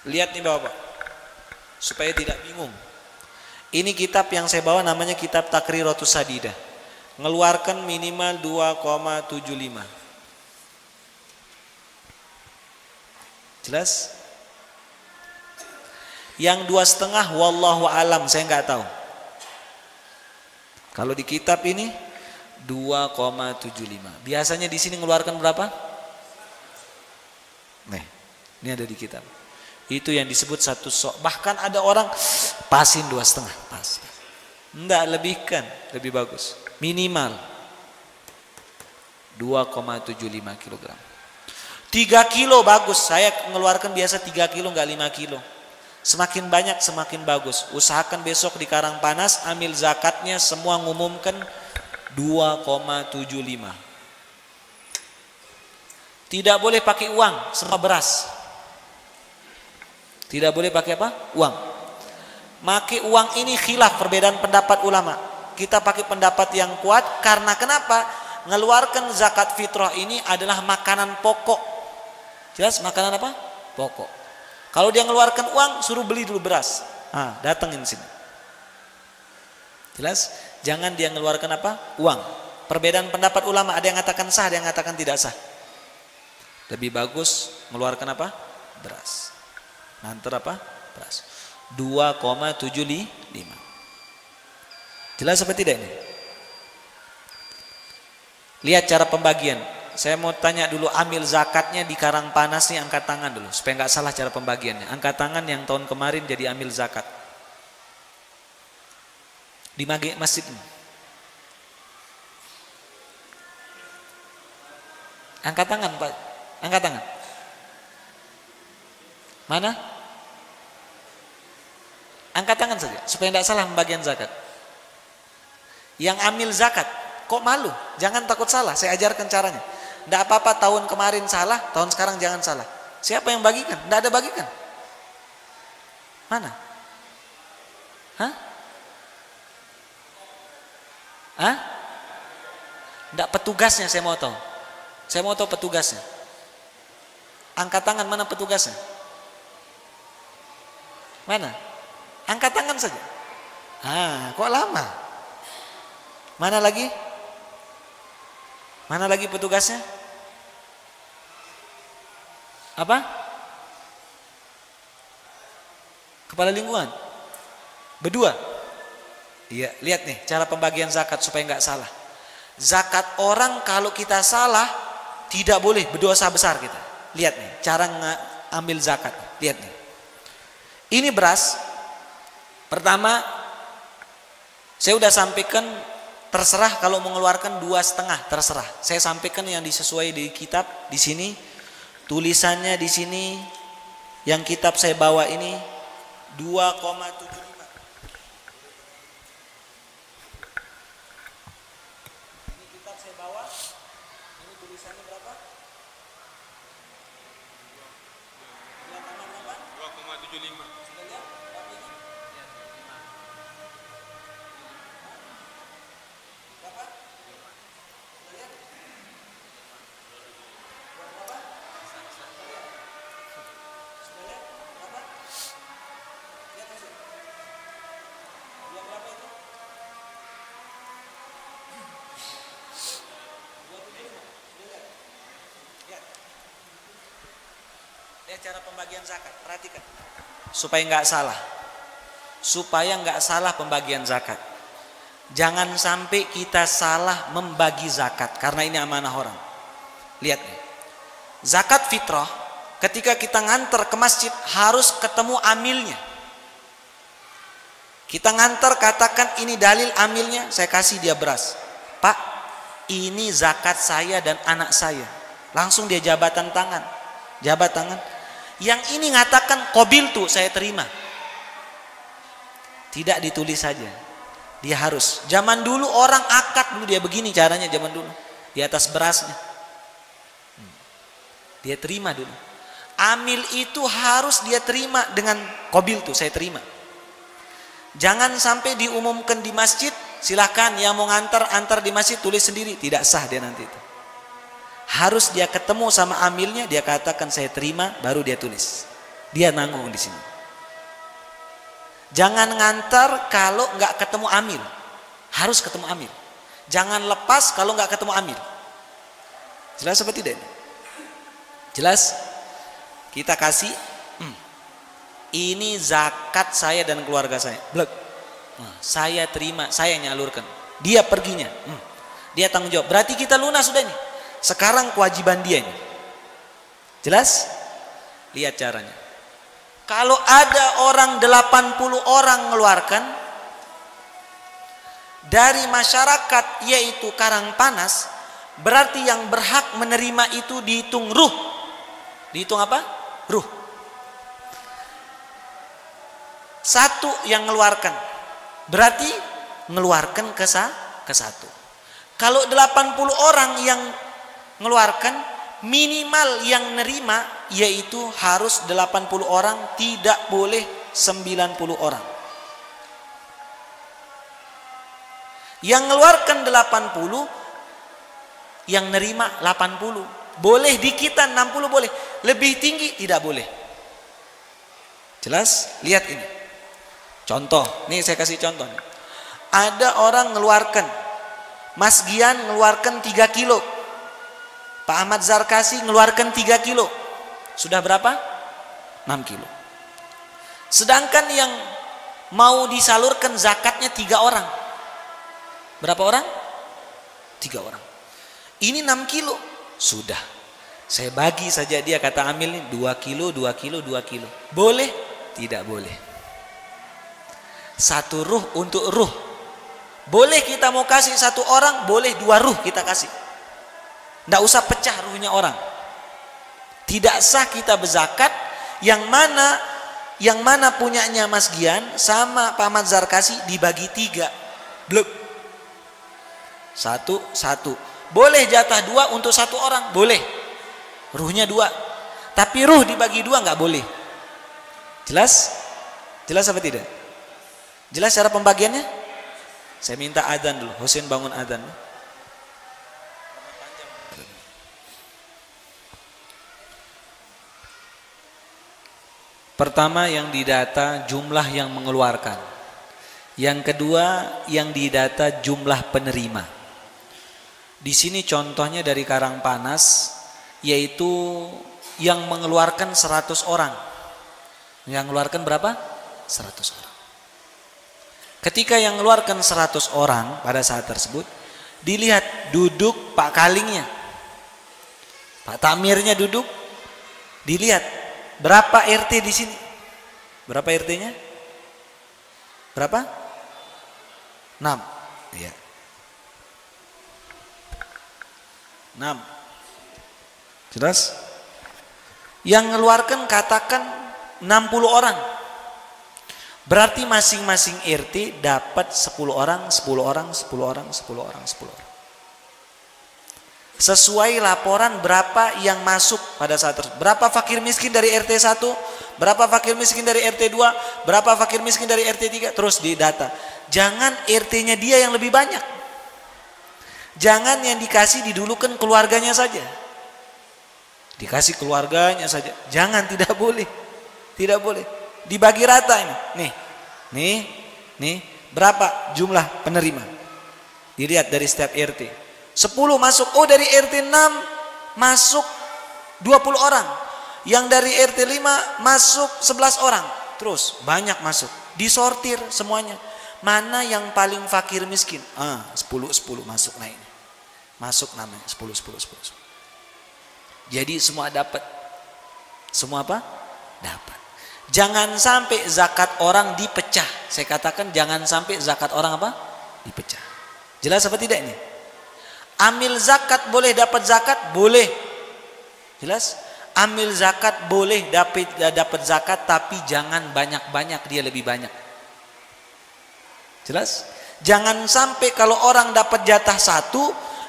Lihat nih Bapak, supaya tidak bingung. Ini kitab yang saya bawa namanya kitab Taqriratus Sadidah. Ngeluarkan minimal 2,75. Jelas? Yang 2,5 wallahu alam, saya nggak tahu. Kalau di kitab ini 2,75. Biasanya di sini ngeluarkan berapa? Nih, ini ada di kitab. Itu yang disebut satu sok. Bahkan ada orang pasin 2,5, pasin. Enggak, lebihkan, lebih bagus. Minimal 2,75 kilogram. 3 kilo bagus. Saya mengeluarkan biasa 3 kilo, enggak 5 kilo. Semakin banyak semakin bagus. Usahakan besok di Karangpanas ambil zakatnya, semua ngumumkan 2,75. Tidak boleh pakai uang, semua beras. Tidak boleh pakai apa? Uang. Pakai uang ini khilaf, perbedaan pendapat ulama. Kita pakai pendapat yang kuat karena kenapa? Ngeluarkan zakat fitrah ini adalah makanan pokok. Jelas makanan apa? Pokok. Kalau dia ngeluarkan uang, suruh beli dulu beras. Datengin sini. Jelas? Jangan dia ngeluarkan apa? Uang. Perbedaan pendapat ulama, ada yang mengatakan sah, ada yang mengatakan tidak sah. Lebih bagus ngeluarkan apa? Beras. Nanti apa? Beras. 2,75. Jelas apa tidak ini? Lihat cara pembagian. Saya mau tanya dulu, ambil zakatnya di Karangpanas nih, angkat tangan dulu supaya nggak salah cara pembagiannya. Angkat tangan yang tahun kemarin jadi ambil zakat di masjid ini. Angkat tangan Pak, angkat tangan. Mana? Angkat tangan saja supaya tidak salah pembagian zakat. Yang ambil zakat kok malu? Jangan takut salah, saya ajarkan caranya. Tidak apa-apa tahun kemarin salah, tahun sekarang jangan salah. Siapa yang bagikan? Tidak ada bagikan. Mana? Hah? Hah? Tidak, petugasnya saya mau tahu. Saya mau tahu petugasnya. Angkat tangan, mana petugasnya? Mana? Angkat tangan saja. Kok lama? Mana lagi? Mana lagi petugasnya? Apa? Kepala lingkungan. Berdua. Iya, lihat nih cara pembagian zakat supaya nggak salah. Zakat orang kalau kita salah tidak boleh, berdosa besar kita. Lihat nih cara ambil zakat. Lihat nih. Ini beras. Pertama, saya udah sampaikan terserah kalau mengeluarkan 2,5 terserah. Saya sampaikan yang disesuai di kitab di sini. Tulisannya di sini yang kitab saya bawa ini 2,75. Ini kitab saya bawa. Ini tulisannya berapa? 2,75. Sudah lihat berapa ini? Berapa? Sudah lihat? Berapa? Sudah lihat? Berapa? Lihat masih? Dua berapa itu? 2,75. Sudah lihat? Lihat. Lihat cara pembagian zakat. Perhatikan. Supaya nggak salah. Supaya nggak salah pembagian zakat. Jangan sampai kita salah membagi zakat karena ini amanah orang. Lihat nih. Zakat fitrah ketika kita nganter ke masjid harus ketemu amilnya. Kita nganter katakan ini dalil amilnya, saya kasih dia beras. Pak, ini zakat saya dan anak saya. Langsung dia jabatan tangan. Jabat tangan. Yang ini ngatakan qabil tuh saya terima. Tidak ditulis saja. Dia harus. Zaman dulu orang akad dulu dia begini caranya zaman dulu. Di atas berasnya. Dia terima dulu. Amil itu harus dia terima dengan qabil tuh saya terima. Jangan sampai diumumkan di masjid, silahkan yang mau antar di masjid tulis sendiri, tidak sah dia nanti itu. Harus dia ketemu sama amilnya, dia katakan saya terima, baru dia tulis. Dia nanggung di sini. Jangan ngantar kalau nggak ketemu amil. Harus ketemu amil. Jangan lepas kalau nggak ketemu amil. Jelas apa tidak? Jelas? Kita kasih. Ini zakat saya dan keluarga saya. Blek. Saya terima, saya nyalurkan. Dia perginya. Dia tanggung jawab. Berarti kita lunas sudah nih. Sekarang kewajiban dia ini. Jelas? Lihat caranya. Kalau ada orang 80 orang mengeluarkan dari masyarakat yaitu Karangpanas, berarti yang berhak menerima itu dihitung ruh. Dihitung apa? Ruh. Satu yang mengeluarkan. Berarti mengeluarkan ke satu. Kalau 80 orang yang mengeluarkan, minimal yang nerima yaitu harus 80 orang, tidak boleh 90 orang. Yang mengeluarkan 80, yang nerima 80. Boleh dikitan 60 boleh, lebih tinggi tidak boleh. Jelas? Lihat ini. Contoh, nih saya kasih contoh. Ada orang mengeluarkan, Mas Gian mengeluarkan 3 kilo. Pak Ahmad Zarkasi mengeluarkan 3 kilo. Sudah berapa? 6 kilo. Sedangkan yang mau disalurkan zakatnya 3 orang. Berapa orang? 3 orang. Ini 6 kilo. Sudah. Saya bagi saja dia, kata amil ini 2 kilo, 2 kilo, 2 kilo. Boleh? Tidak boleh. Satu ruh untuk ruh. Boleh kita mau kasih satu orang, boleh 2 ruh kita kasih. Tidak usah pecah ruhnya orang. Tidak sah kita berzakat yang mana punyanya Mas Gian sama Pak Ahmad Zarkasi dibagi 3. Blok. Satu. Boleh jatah 2 untuk 1 orang, boleh. Ruhnya 2. Tapi ruh dibagi 2 nggak boleh. Jelas? Jelas apa tidak? Jelas cara pembagiannya? Saya minta adzan dulu. Husin bangun adzan. Pertama yang didata jumlah yang mengeluarkan. Yang kedua yang didata jumlah penerima. Di sini contohnya dari Karangpanas, yaitu yang mengeluarkan 100 orang. Yang mengeluarkan berapa? 100 orang. Ketika yang mengeluarkan 100 orang pada saat tersebut, dilihat duduk Pak Kalingnya, Pak Tamirnya duduk, dilihat berapa RT di sini. Berapa RT-nya? Berapa? 6. Iya. 6. Jelas? Yang mengeluarkan katakan 60 orang. Berarti masing-masing RT dapat 10 orang, 10 orang, 10 orang, 10 orang, 10 orang. Sesuai laporan berapa yang masuk pada saat tersebut. Berapa fakir miskin dari RT 1, berapa fakir miskin dari RT 2, berapa fakir miskin dari RT 3, terus didata. Jangan RT-nya dia yang lebih banyak. Jangan yang dikasih didulukan keluarganya saja. Dikasih keluarganya saja. Jangan, tidak boleh. Tidak boleh. Dibagi rata ini. Nih, berapa jumlah penerima? Dilihat dari setiap RT. 10 masuk, oh dari RT 6 masuk 20 orang. Yang dari RT 5 masuk 11 orang. Terus banyak masuk. Disortir semuanya. Mana yang paling fakir miskin? 10 masuk naik. Masuk namanya 10. Jadi semua dapat. Semua apa? Dapat. Jangan sampai zakat orang dipecah. Saya katakan jangan sampai zakat orang apa? Dipecah. Jelas apa tidak ini? Amil zakat boleh dapat zakat? Boleh. Jelas? Amil zakat boleh dapat zakat, tapi jangan banyak-banyak, dia lebih banyak. Jelas? Jangan sampai kalau orang dapat jatah 1,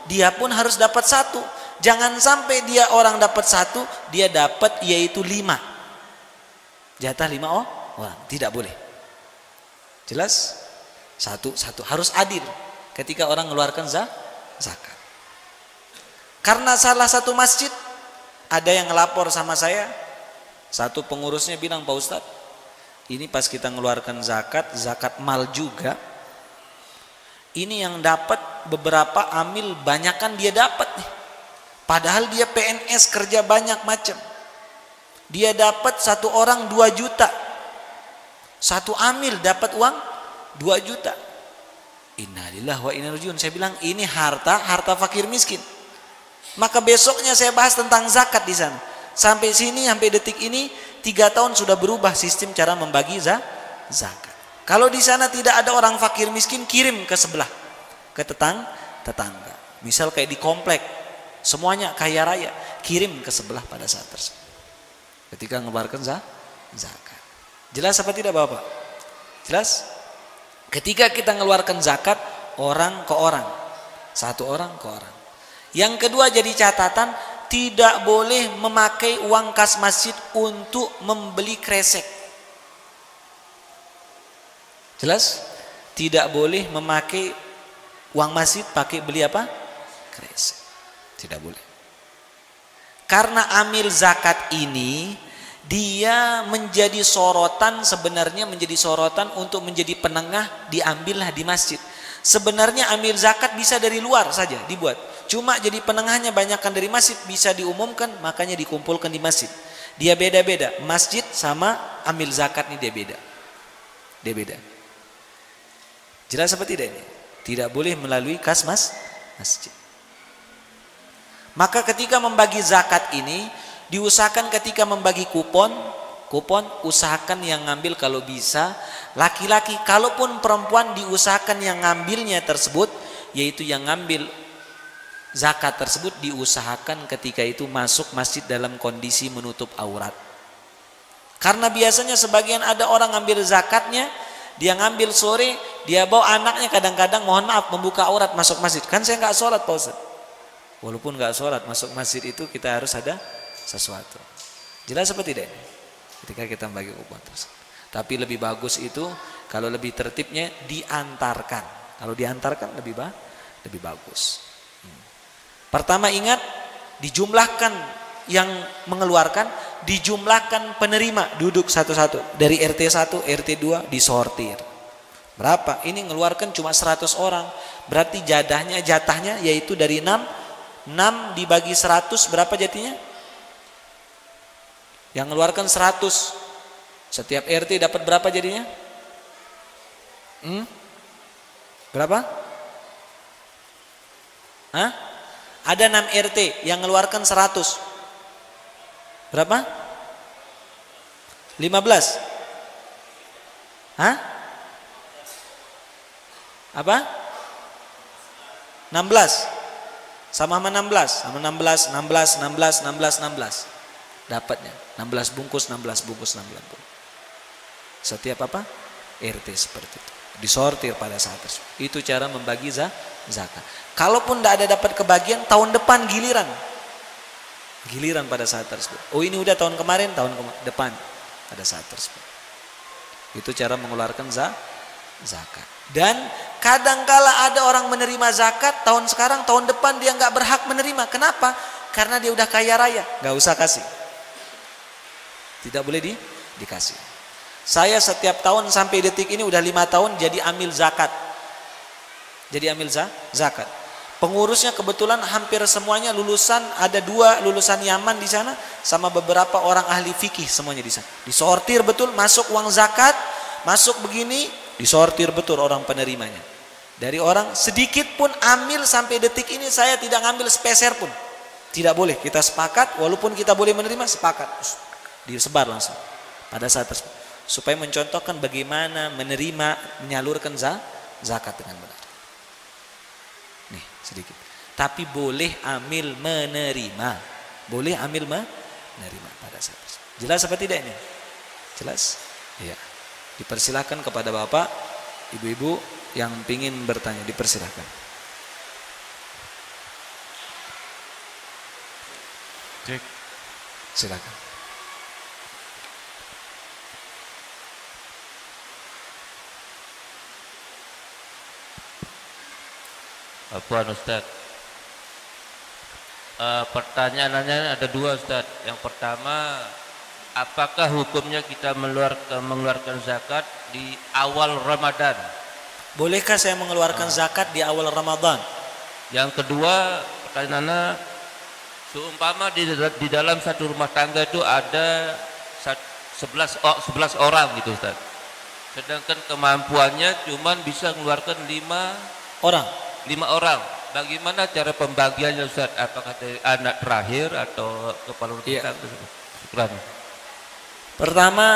dia pun harus dapat 1. Jangan sampai dia orang dapat 1, dia dapat yaitu 5. Jatah 5 orang, tidak boleh. Jelas? Satu harus adil ketika orang mengeluarkan zakat. Karena salah satu masjid ada yang ngelapor sama saya, satu pengurusnya bilang, Pak Ustadz, ini pas kita mengeluarkan zakat mal juga, ini yang dapat beberapa amil banyakan dia dapat nih. Padahal dia PNS kerja banyak macam. Dia dapat 1 orang 2 juta. 1 amil dapat uang 2 juta. Innalillahi wa inna ilaihi raji'un. Saya bilang ini harta fakir miskin. Maka besoknya saya bahas tentang zakat di sana. Sampai sini, sampai detik ini 3 tahun sudah berubah sistem cara membagi zakat. Kalau di sana tidak ada orang fakir miskin, kirim ke sebelah, ke tetangga. Misal kayak di komplek, semuanya kaya raya, kirim ke sebelah pada saat tersebut. Ketika mengeluarkan zakat. Jelas apa tidak Bapak? Jelas? Ketika kita mengeluarkan zakat, orang ke orang, 1 orang ke orang. Yang kedua jadi catatan, tidak boleh memakai uang kas masjid untuk membeli kresek. Jelas? Tidak boleh memakai uang masjid pakai beli apa? Kresek. Tidak boleh. Karena amil zakat ini dia menjadi sorotan, sebenarnya menjadi sorotan untuk menjadi penengah, diambillah di masjid. Sebenarnya amil zakat bisa dari luar saja dibuat. Cuma jadi penengahnya banyakkan dari masjid, bisa diumumkan, makanya dikumpulkan di masjid. Dia beda-beda. Masjid sama amil zakat ini dia beda. Dia beda. Jelas apa tidak ini? Tidak boleh melalui kas masjid. Maka ketika membagi zakat ini, diusahakan ketika membagi kupon usahakan yang ngambil kalau bisa laki-laki, kalaupun perempuan diusahakan yang ngambilnya tersebut, yaitu yang ngambil zakat tersebut diusahakan ketika itu masuk masjid dalam kondisi menutup aurat. Karena biasanya sebagian ada orang ngambil zakatnya, dia ngambil sore, dia bawa anaknya, kadang-kadang mohon maaf membuka aurat masuk masjid. Kan saya nggak sholat Pak Ustaz. Walaupun nggak sholat, masuk masjid itu kita harus ada sesuatu. Jelas apa tidak ini? Ketika kita membagi kupon tersebut. Tapi lebih bagus itu kalau lebih tertibnya diantarkan. Kalau diantarkan lebih bagus. Pertama ingat, dijumlahkan yang mengeluarkan, dijumlahkan penerima, duduk satu-satu. Dari RT 1, RT 2 disortir. Berapa? Ini mengeluarkan cuma 100 orang. Berarti jatahnya yaitu dari 6 dibagi 100 berapa jadinya? Yang mengeluarkan 100. Setiap RT dapat berapa jadinya? Berapa? Hah? Ada 6 RT yang mengeluarkan 100. Berapa? 15. Hah? Apa? 16. Sama 16, sama 16, 16, 16, 16, 16. Dapatnya 16 bungkus, 16 bungkus, 16 bungkus. Setiap apa? RT seperti itu. Disortir pada saat tersebut. Itu cara membagi zakat. Kalaupun tidak ada dapat kebagian, tahun depan giliran. Giliran pada saat tersebut. Oh, ini udah tahun kemarin, tahun depan pada saat tersebut. Itu cara mengeluarkan zakat. Dan kadangkala ada orang menerima zakat tahun sekarang, tahun depan dia nggak berhak menerima. Kenapa? Karena dia udah kaya raya, nggak usah kasih. Tidak boleh dikasih. Saya setiap tahun sampai detik ini udah 5 tahun jadi amil zakat. Jadi amil zakat. Pengurusnya kebetulan hampir semuanya lulusan, ada 2 lulusan Yaman di sana, sama beberapa orang ahli fikih semuanya di sana. Disortir betul, masuk uang zakat, masuk begini, disortir betul orang penerimanya. Dari orang sedikit pun amil sampai detik ini saya tidak ngambil sepeser pun. Tidak boleh, kita sepakat, walaupun kita boleh menerima, sepakat. Disebar langsung pada saat tersebut. Supaya mencontohkan bagaimana menerima, menyalurkan zakat dengan benar. Nih sedikit. Tapi boleh amil menerima. Boleh amil menerima pada saat tersebut. Jelas apa tidak ini? Jelas? Iya. Dipersilahkan kepada bapak, ibu-ibu yang ingin bertanya. Dipersilahkan. Cek. Silakan. Puan Ustaz, pertanyaannya ada 2 Ustaz. Yang pertama, apakah hukumnya kita mengeluarkan zakat di awal Ramadan? Bolehkah saya mengeluarkan zakat di awal Ramadan? Yang kedua, pertanyaannya, seumpama di dalam satu rumah tangga itu ada 11 orang gitu Ustaz. Sedangkan kemampuannya cuman bisa mengeluarkan 5 orang. Bagaimana cara pembagiannya Ustaz? Apakah dari anak terakhir atau kepala rumah tangga? Syukran. Pertama,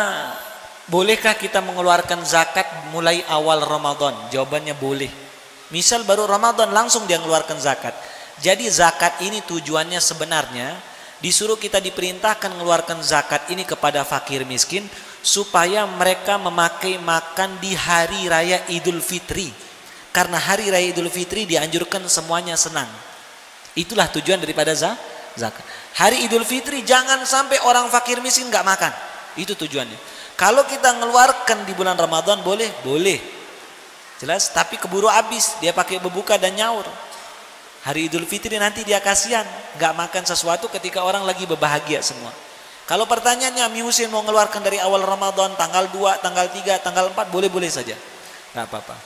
bolehkah kita mengeluarkan zakat mulai awal Ramadan? Jawabannya boleh. Misal baru Ramadan langsung dia mengeluarkan zakat. Jadi zakat ini tujuannya sebenarnya disuruh kita diperintahkan mengeluarkan zakat ini kepada fakir miskin supaya mereka memakai makan di hari raya Idul Fitri. Karena hari raya Idul Fitri dianjurkan semuanya senang. Itulah tujuan daripada zakat. Hari Idul Fitri jangan sampai orang fakir miskin nggak makan. Itu tujuannya. Kalau kita mengeluarkan di bulan Ramadan boleh? Boleh. Jelas? Tapi keburu habis. Dia pakai berbuka dan nyaur. Hari Idul Fitri nanti dia kasihan. Nggak makan sesuatu ketika orang lagi berbahagia semua. Kalau pertanyaannya Mi Husin mau mengeluarkan dari awal Ramadan tanggal 2, tanggal 3, tanggal 4 boleh-boleh saja. Nggak apa-apa.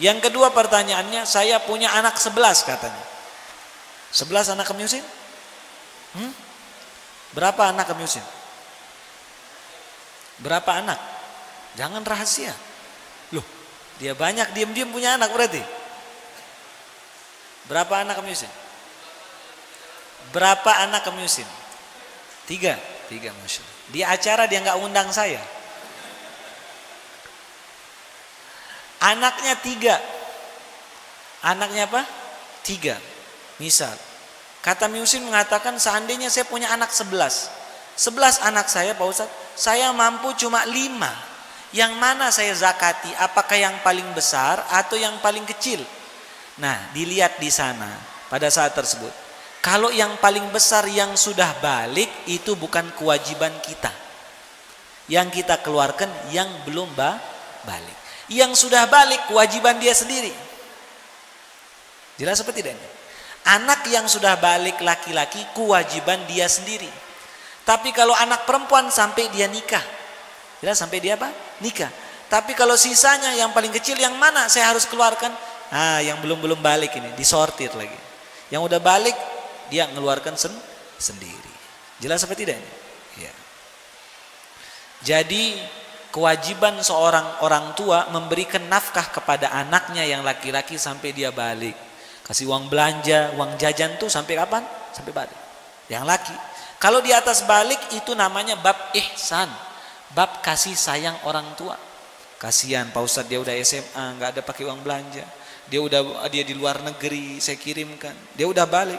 Yang kedua pertanyaannya, saya punya anak 11 katanya. 11 anak Mi Husin? Berapa anak Mi Husin? Berapa anak? Jangan rahasia. Loh, dia banyak diam-diam punya anak berarti. Berapa anak Mi Husin? Berapa anak Mi Husin? 3. 3 Masya Allah. Di acara dia nggak undang saya. Anaknya 3. Anaknya apa? 3. Misal, kata Mi Husin mengatakan seandainya saya punya anak 11. 11 anak saya Pak Ustadz, saya mampu cuma 5. Yang mana saya zakati? Apakah yang paling besar atau yang paling kecil? Nah, dilihat di sana pada saat tersebut. Kalau yang paling besar yang sudah balik itu bukan kewajiban kita. Yang kita keluarkan yang belum balik. Yang sudah balik kewajiban dia sendiri. Jelas seperti tidak? Anak yang sudah balik laki-laki kewajiban dia sendiri. Tapi kalau anak perempuan sampai dia nikah. Jelas sampai dia apa? Nikah. Tapi kalau sisanya yang paling kecil yang mana saya harus keluarkan? Yang belum balik ini disortir lagi. Yang udah balik dia mengeluarkan sendiri. Jelas seperti tidak? Ya. Jadi kewajiban seorang orang tua memberikan nafkah kepada anaknya yang laki-laki sampai dia balik. Kasih uang belanja, uang jajan tuh sampai kapan? Sampai balik. Yang laki. Kalau di atas balik itu namanya bab ihsan, bab kasih sayang orang tua. Kasihan Pak Ustadz, dia udah SMA nggak ada pakai uang belanja, dia di luar negeri saya kirimkan, dia udah balik,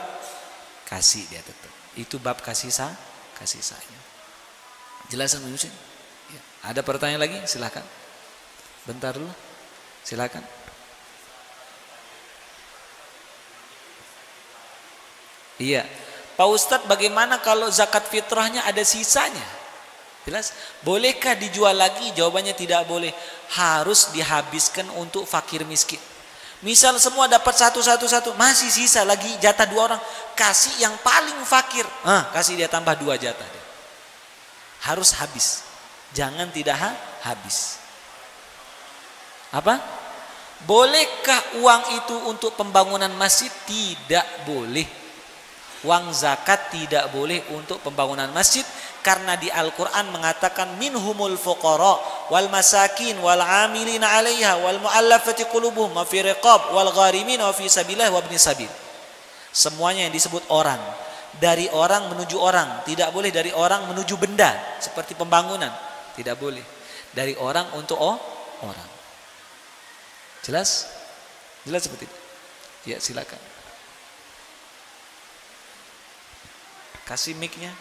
kasih dia tetap. Itu bab kasih sayang. Jelasan Muslim? Ya. Ada pertanyaan lagi? Silakan. Bentar dulu. Silakan. Iya. Pak Ustadz, bagaimana kalau zakat fitrahnya ada sisanya? Jelas? Bolehkah dijual lagi? Jawabannya tidak boleh. Harus dihabiskan untuk fakir miskin. Misal semua dapat satu, masih sisa lagi jatah 2 orang, kasih yang paling fakir. Kasih dia tambah 2 jatah. Harus habis. Jangan tidak habis. Apa? Bolehkah uang itu untuk pembangunan masjid? Tidak boleh. Uang zakat tidak boleh untuk pembangunan masjid, karena di Al-Quran mengatakan minhumul fuqara wal masakin wal amilina 'alaiha wal mu'allafati qulubuhum wa fi riqab wal gharimin wa fi sabilillah wa ibnis sabil. Semuanya yang disebut orang, dari orang menuju orang, tidak boleh dari orang menuju benda seperti pembangunan, tidak boleh. Dari orang untuk orang. Jelas? Jelas seperti itu. Ya, silakan. Kasih mic-nya.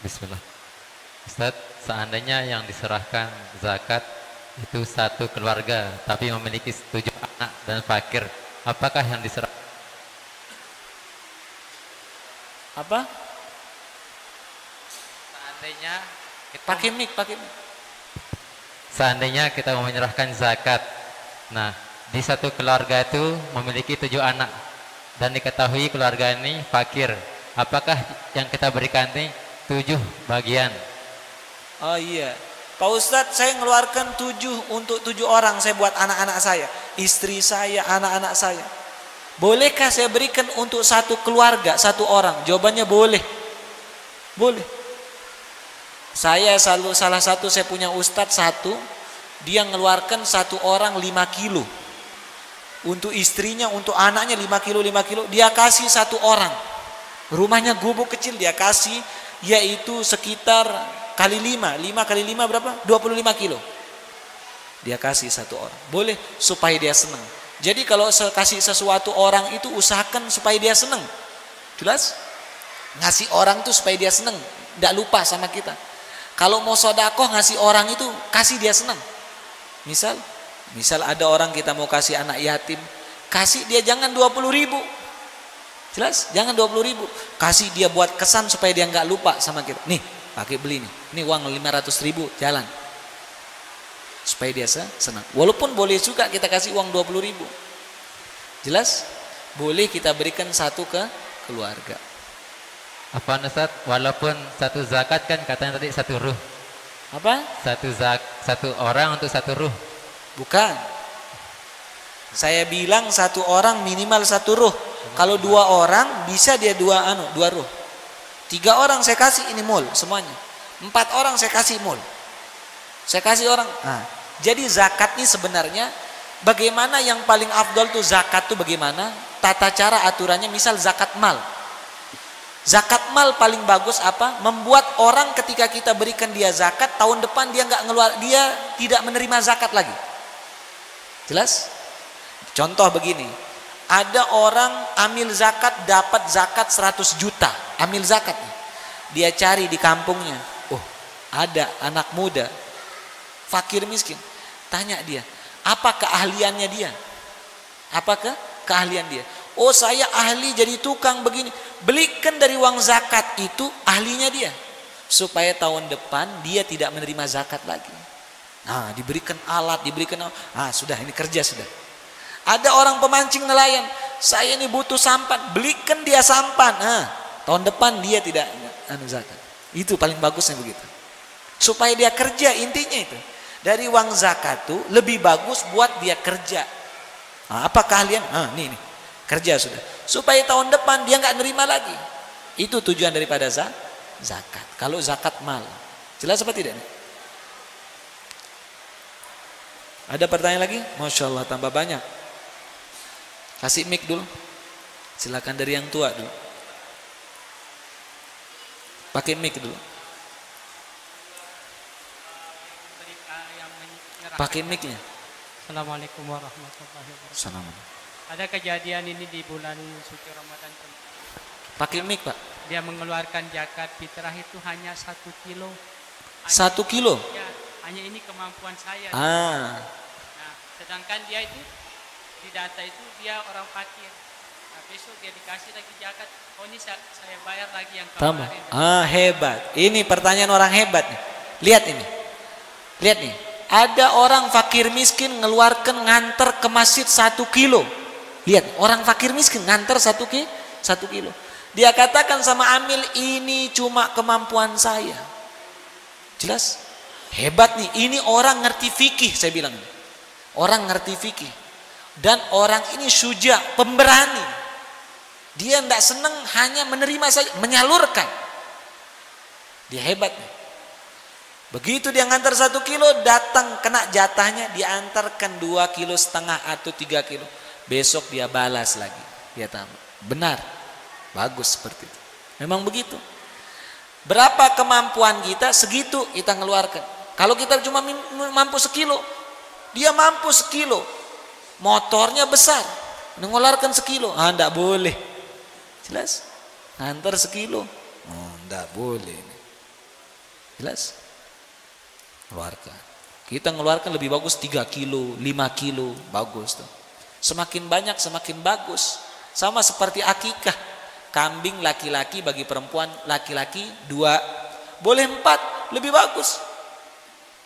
Bismillah. Ustaz, seandainya yang diserahkan zakat itu satu keluarga tapi memiliki 7 anak dan fakir, apakah yang diserah? Apa? Seandainya Pakai mic. Seandainya kita mau menyerahkan zakat, nah di satu keluarga itu memiliki 7 anak dan diketahui keluarga ini fakir, apakah yang kita berikan ini 7 bagian? Oh iya, Pak Ustadz, saya ngeluarkan 7 untuk 7 orang, saya buat anak-anak saya, istri saya, anak-anak saya. Bolehkah saya berikan untuk satu keluarga, satu orang? Jawabannya boleh. Boleh. Saya selalu salah satu, saya punya ustadz satu, dia ngeluarkan satu orang 5 kilo. Untuk istrinya, untuk anaknya 5 kilo, dia kasih satu orang. Rumahnya gubuk kecil, dia kasih, yaitu sekitar kali 5 kali 5 berapa? 25 kilo. Dia kasih satu orang. Boleh, supaya dia senang. Jadi kalau kasih sesuatu orang itu usahakan supaya dia senang. Jelas? Ngasih orang itu supaya dia senang, tidak lupa sama kita. Kalau mau sodakoh ngasih orang itu kasih dia senang. Misal ada orang kita mau kasih anak yatim, kasih dia jangan 20.000. Jelas? Jangan 20.000. Kasih dia buat kesan supaya dia nggak lupa sama kita. Nih, pakai beli nih. Ini uang 500.000 jalan. Supaya dia senang. Walaupun boleh juga kita kasih uang 20.000. Jelas? Boleh kita berikan satu ke keluarga. Apa Ustaz? Walaupun satu zakat kan katanya tadi satu ruh. Apa? Satu orang untuk satu ruh. Bukan. Saya bilang satu orang minimal satu ruh. Kalau 2 orang bisa dia 2 ruh. 3 orang saya kasih ini mul semuanya. 4 orang saya kasih mul. Saya kasih orang. Nah, jadi zakat ini sebenarnya bagaimana yang paling afdol tuh zakat tuh bagaimana? Tata cara aturannya misal zakat mal. Zakat mal paling bagus apa? Membuat orang ketika kita berikan dia zakat, tahun depan dia tidak menerima zakat lagi. Jelas? Contoh begini, ada orang amil zakat dapat zakat 100 juta, amil zakat. Dia cari di kampungnya, ada anak muda, fakir miskin. Tanya dia, apa keahliannya dia? Apakah keahlian dia? Oh, saya ahli jadi tukang begini. Belikan dari uang zakat itu ahlinya dia, supaya tahun depan dia tidak menerima zakat lagi. Nah, diberikan alat, sudah ini kerja sudah. Ada orang pemancing nelayan, saya ini butuh sampan, belikan dia sampan. Nah, tahun depan dia tidak zakat. Itu paling bagusnya begitu. Supaya dia kerja, intinya itu. Dari uang zakat itu lebih bagus buat dia kerja. Nah, apa keahlian? Nih. Kerja sudah. Supaya tahun depan dia nggak nerima lagi. Itu tujuan daripada zakat. Kalau zakat mal. Jelas apa tidak? Ada pertanyaan lagi? Masya Allah tambah banyak. Kasih mic dulu. Silakan dari yang tua dulu. Pakai mic dulu. Pakai mic-nya. Assalamualaikum warahmatullahi wabarakatuh. Assalamualaikum. Ada kejadian ini di bulan suci Ramadan. Pakai mic, Pak. Dia mengeluarkan zakat fitrah itu hanya 1 kilo. 1 kilo? Ya, hanya ini kemampuan saya. Ah. Nah, sedangkan dia itu di data itu dia orang fakir. Nah, besok dia dikasih lagi zakat. Oh, ini saya bayar lagi yang Tambah. kemarin. Ah, hebat. Ini pertanyaan orang hebat nih. Lihat ini. Lihat nih. Ada orang fakir miskin ngeluarkan nganter ke masjid 1 kilo. Lihat, orang fakir miskin nganter 1 kilo. Dia katakan sama amil, ini cuma kemampuan saya. Jelas? Hebat nih. Ini orang ngerti fikih, saya bilang. Orang ngerti fikih. Dan orang ini syuja, pemberani. Dia tidak senang hanya menerima saja, menyalurkan. Dia hebat nih. Begitu dia ngantar 1 kilo, datang kena jatahnya, diantarkan 2,5 kilo atau 3 kilo. Besok dia balas lagi. Dia tambah. Benar. Bagus seperti itu. Memang begitu. Berapa kemampuan kita, segitu kita ngeluarkan. Kalau kita cuma mampu 1 kilo, dia mampu 1 kilo. Motornya besar, mengeluarkan 1 kilo. Ah, enggak boleh. Jelas? Ngantar 1 kilo. Oh, enggak boleh. Jelas? Keluarkan. Kita ngeluarkan lebih bagus 3 kilo, 5 kilo, bagus tuh. Semakin banyak semakin bagus. Sama seperti akikah. Kambing laki-laki bagi perempuan laki-laki 2, boleh 4, lebih bagus.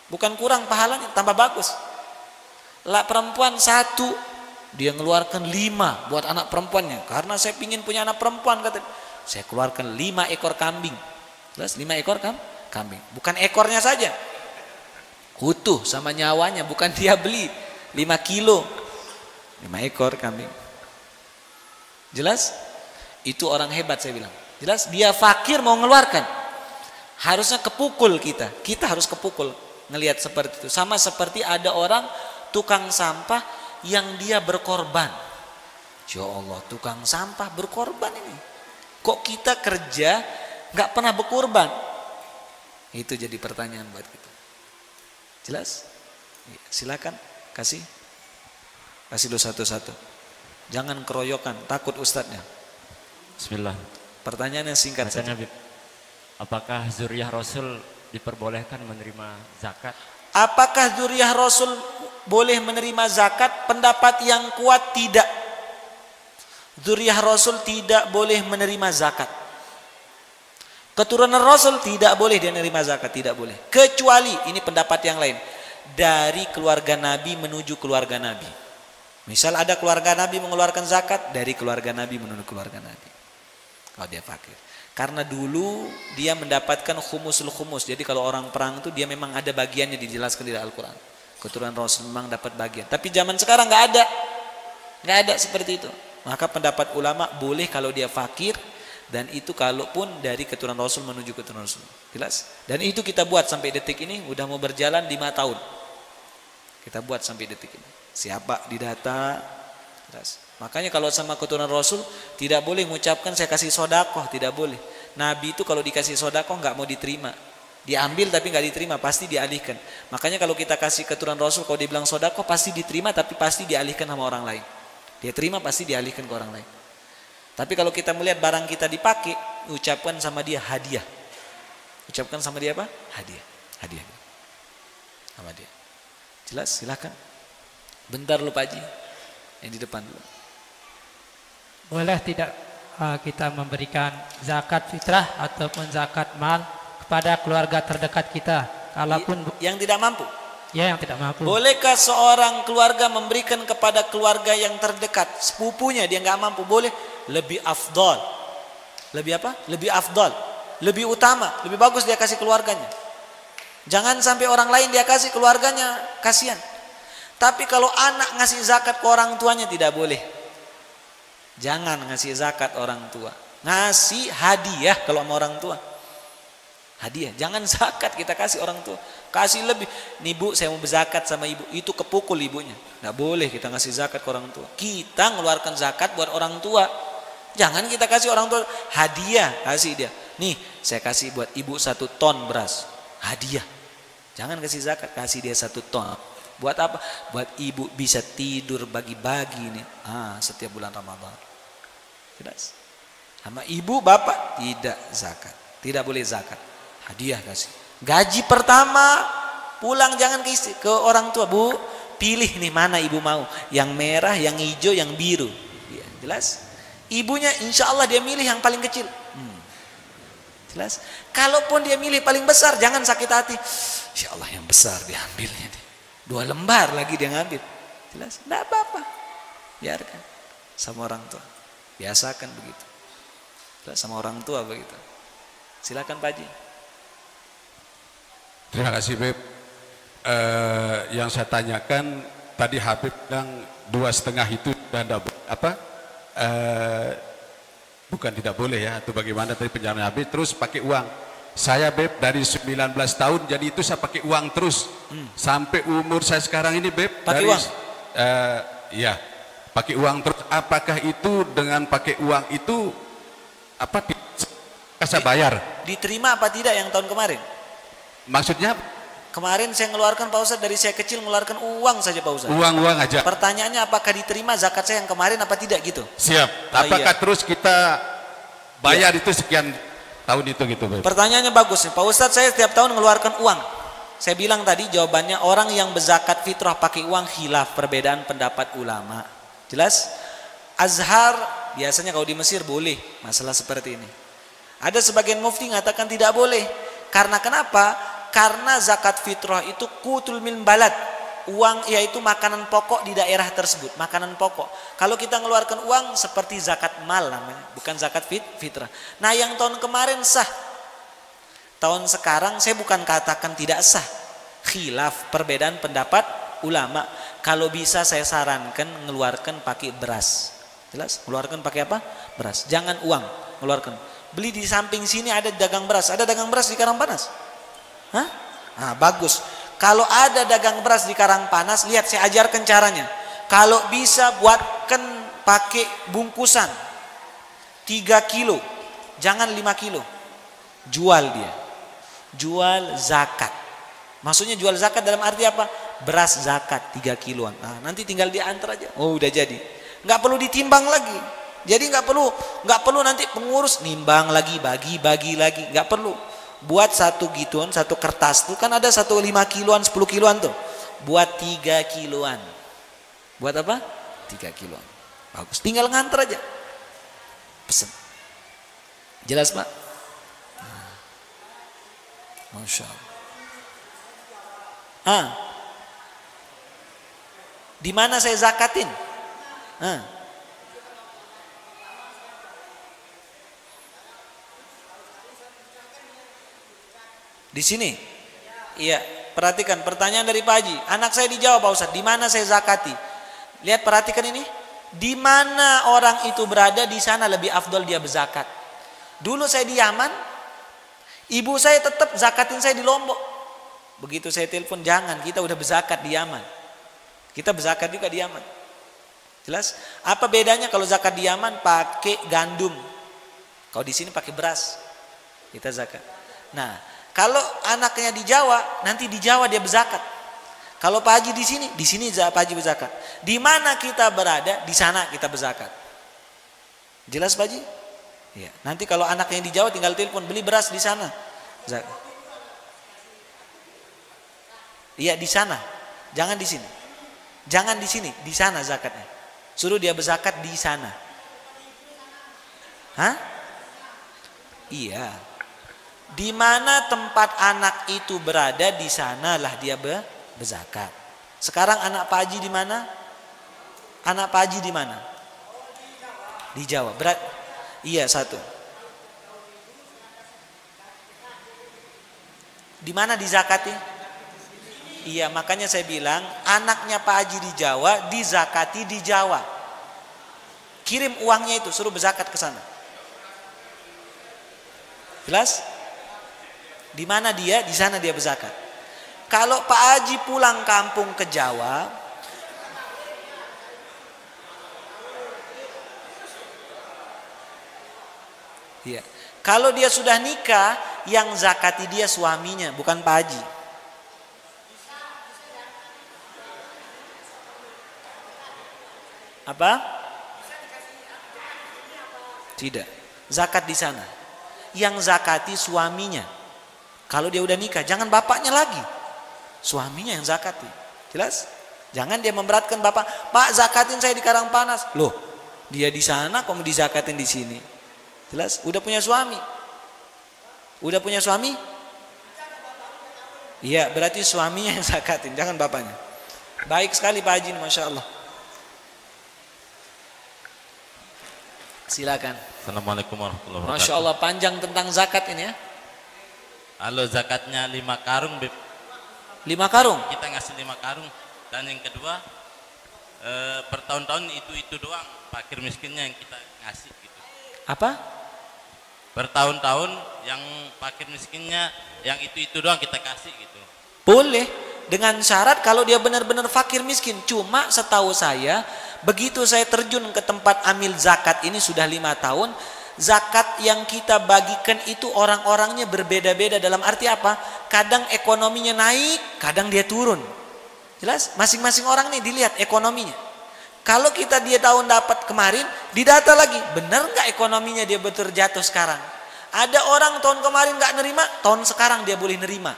Bukan kurang pahalanya, tambah bagus. Lah perempuan 1, dia ngeluarkan 5 buat anak perempuannya. Karena saya pingin punya anak perempuan, kata. Saya keluarkan 5 ekor kambing. Jelas 5 ekor kambing. Bukan ekornya saja. Utuh sama nyawanya, bukan dia beli 5 kilo 5 ekor kambing. Jelas? Itu orang hebat saya bilang. Jelas? Dia fakir mau ngeluarkan. Harusnya kepukul kita. Kita harus kepukul ngelihat seperti itu. Sama seperti ada orang tukang sampah yang dia berkorban. Ya Allah, tukang sampah berkorban ini. Kok kita kerja nggak pernah berkorban? Itu jadi pertanyaan buat kita. Jelas? Silakan kasih dulu satu-satu. Jangan keroyokan, takut ustadznya. Bismillah. Pertanyaan yang singkat saja. Apakah zuriyah Rasul diperbolehkan menerima zakat? Apakah zuriyah Rasul boleh menerima zakat? Pendapat yang kuat tidak. Zuriyah Rasul tidak boleh menerima zakat. Keturunan Rasul tidak boleh dia menerima zakat, tidak boleh. Kecuali, ini pendapat yang lain, dari keluarga Nabi menuju keluarga Nabi. Misal ada keluarga Nabi mengeluarkan zakat, dari keluarga Nabi menuju keluarga Nabi. Kalau dia fakir. Karena dulu dia mendapatkan khumusul khumus. Jadi kalau orang perang itu dia memang ada bagiannya dijelaskan di Al-Quran. Keturunan Rasul memang dapat bagian. Tapi zaman sekarang nggak ada. Nggak ada seperti itu. Maka pendapat ulama boleh kalau dia fakir. Dan itu kalaupun dari keturunan Rasul menuju keturunan Rasul. Jelas? Dan itu kita buat sampai detik ini. Udah mau berjalan 5 tahun. Kita buat sampai detik ini. Siapa didata. Jelas? Makanya kalau sama keturunan Rasul tidak boleh mengucapkan saya kasih sodakoh. Tidak boleh. Nabi itu kalau dikasih sodakoh nggak mau diterima. Diambil tapi nggak diterima. Pasti dialihkan. Makanya kalau kita kasih keturunan Rasul, kalau dia bilang sodakoh pasti diterima. Tapi pasti dialihkan sama orang lain. Dia terima pasti dialihkan ke orang lain. Tapi kalau kita melihat barang kita dipakai, ucapkan sama dia hadiah. Ucapkan sama dia apa? Hadiah. Hadiah. Sama dia. Jelas? Silakan. Bentar lu Pak Haji. Yang di depan dulu. Boleh tidak kita memberikan zakat fitrah ataupun zakat mal kepada keluarga terdekat kita? Kalaupun yang tidak mampu. Ya, yang tidak mampu. Bolehkah seorang keluarga memberikan kepada keluarga yang terdekat, sepupunya dia nggak mampu? Boleh. Lebih afdal. Lebih apa? Lebih afdal. Lebih utama, lebih bagus dia kasih keluarganya. Jangan sampai orang lain dia kasih keluarganya, kasihan. Tapi kalau anak ngasih zakat ke orang tuanya tidak boleh. Jangan ngasih zakat orang tua. Ngasih hadiah kalau sama orang tua. Hadiah, jangan zakat kita kasih orang tua. Kasih lebih. Nih bu, saya mau berzakat sama ibu. Itu kepukul ibunya. Nggak boleh kita ngasih zakat ke orang tua. Kita ngeluarkan zakat buat orang tua. Jangan kita kasih orang tua hadiah, kasih dia. Nih, saya kasih buat ibu 1 ton beras. Hadiah. Jangan kasih zakat, kasih dia 1 ton. Buat apa? Buat ibu bisa tidur bagi-bagi nih. Setiap bulan Ramadan. Jelas. Sama ibu, bapak tidak zakat. Tidak boleh zakat. Hadiah kasih. Gaji pertama pulang jangan ke orang tua, bu. Pilih nih mana ibu mau. Yang merah, yang hijau, yang biru. Ya, jelas. Ibunya insya Allah dia milih yang paling kecil. Jelas. Kalaupun dia milih paling besar, jangan sakit hati. Insya Allah yang besar diambilnya nih. 2 lembar lagi dia ngambil. Jelas. Tidak apa-apa. Biarkan. Sama orang tua. Biasakan begitu. Jelas, sama orang tua begitu. Silakan Pak Haji. Terima kasih Beb. Yang saya tanyakan tadi Habib bilang 2,5 itu bukan tidak boleh ya, atau bagaimana tadi penjelasan Habib, terus pakai uang. Saya Beb dari 19 tahun jadi itu saya pakai uang terus sampai umur saya sekarang ini Beb. Pakai uang? Iya, pakai uang terus. Apakah itu dengan pakai uang itu apa saya bayar? Diterima apa tidak yang tahun kemarin? Maksudnya kemarin saya ngeluarkan Pak Ustadz, dari saya kecil ngeluarkan uang saja Pak Ustadz. Uang aja. Pertanyaannya apakah diterima zakat saya yang kemarin apa tidak gitu? Siap. Apakah terus kita bayar itu sekian tahun itu gitu Beb? Pertanyaannya bagus nih Pak Ustadz, saya setiap tahun ngeluarkan uang. Saya bilang tadi jawabannya orang yang berzakat fitrah pakai uang khilaf, perbedaan pendapat ulama. Jelas? Azhar biasanya kalau di Mesir boleh masalah seperti ini. Ada sebagian mufti mengatakan tidak boleh. Karena kenapa? Karena zakat fitrah itu qutul min balad, uang yaitu makanan pokok di daerah tersebut, makanan pokok. Kalau kita ngeluarkan uang seperti zakat mal namanya, bukan zakat fitrah. Nah yang tahun kemarin sah, tahun sekarang saya bukan katakan tidak sah, khilaf, perbedaan pendapat ulama. Kalau bisa saya sarankan ngeluarkan pakai beras. Jelas? Ngeluarkan pakai apa? Beras. Jangan uang, ngeluarkan. Beli di samping sini ada dagang beras. Ada dagang beras di Karangpanas? Hah? Nah, bagus. Kalau ada dagang beras di Karangpanas, lihat saya ajarkan caranya. Kalau bisa buatkan pakai bungkusan 3 kilo, jangan 5 kilo. Jual dia. Jual zakat. Maksudnya jual zakat dalam arti apa? Beras zakat 3 kiloan. Nah, nanti tinggal diantar aja. Oh, udah jadi. Nggak perlu ditimbang lagi. Jadi nggak perlu nanti pengurus nimbang lagi, bagi lagi, nggak perlu. Buat satu gituan, satu kertas tuh kan ada 5 kiloan, 10 kiloan tuh. Buat 3 kiloan. Buat apa? 3 kiloan. Bagus. Tinggal nganter aja. Pesen. Jelas Pak? Masya Allah. Di mana saya zakatin? Di sini. Iya, perhatikan pertanyaan dari Pak Haji. Anak saya dijawab Pak Ustadz, di mana saya zakati? Lihat, perhatikan ini. Di mana orang itu berada, di sana lebih afdol dia berzakat. Dulu saya di Yaman, ibu saya tetap zakatin saya di Lombok. Begitu saya telepon, jangan, kita udah berzakat di Yaman. Kita berzakat juga di Yaman. Jelas? Apa bedanya kalau zakat di Yaman pakai gandum? Kalau di sini pakai beras. Kita zakat. Nah, kalau anaknya di Jawa, nanti di Jawa dia berzakat. Kalau Pak Haji di sini Pak Haji berzakat. Di mana kita berada, di sana kita berzakat. Jelas Pak Haji? Ya. Nanti kalau anaknya di Jawa tinggal telepon, beli beras di sana. Iya di sana, jangan di sini. Jangan di sini, di sana zakatnya. Suruh dia berzakat di sana. Hah? Iya. Di mana tempat anak itu berada, di sanalah dia berzakat. Sekarang anak Pak Haji di mana? Anak Pak Haji di mana? Di Jawa. Iya, satu. Di mana dizakati? Iya, makanya saya bilang anaknya Pak Haji di Jawa dizakati di Jawa. Kirim uangnya itu, suruh berzakat ke sana. Jelas? Di mana dia? Di sana dia berzakat. Kalau Pak Haji pulang kampung ke Jawa, iya. Kalau dia sudah nikah, yang zakati dia suaminya, bukan Pak Haji. Apa? Tidak. Zakat di sana. Yang zakati suaminya. Kalau dia udah nikah, jangan bapaknya lagi. Suaminya yang zakati. Jelas? Jangan dia memberatkan bapak. Pak, zakatin saya di Karangpanas. Loh, dia di sana kok mau dizakatin di sini? Jelas? Udah punya suami. Udah punya suami? Iya, berarti suaminya yang zakatin, jangan bapaknya. Baik sekali Pak Haji, Masya Allah. Silakan. Assalamualaikum warahmatullahi wabarakatuh. Masya Allah, panjang tentang zakat ini ya. Halo, zakatnya 5 karung, Beb. 5 karung? Kita ngasih 5 karung. Dan yang kedua, per tahun-tahun itu doang, fakir miskinnya yang kita ngasih gitu. Apa? Bertahun-tahun yang fakir miskinnya yang itu doang kita kasih gitu. Boleh, dengan syarat kalau dia benar-benar fakir miskin. Cuma setahu saya, begitu saya terjun ke tempat amil zakat ini sudah 5 tahun, zakat yang kita bagikan itu orang-orangnya berbeda-beda. Dalam arti apa? Kadang ekonominya naik, kadang dia turun. Jelas? Masing-masing orang nih dilihat ekonominya. Kalau kita dia tahun dapat kemarin, didata lagi, benar nggak ekonominya dia betul jatuh sekarang? Ada orang tahun kemarin nggak nerima, tahun sekarang dia boleh nerima.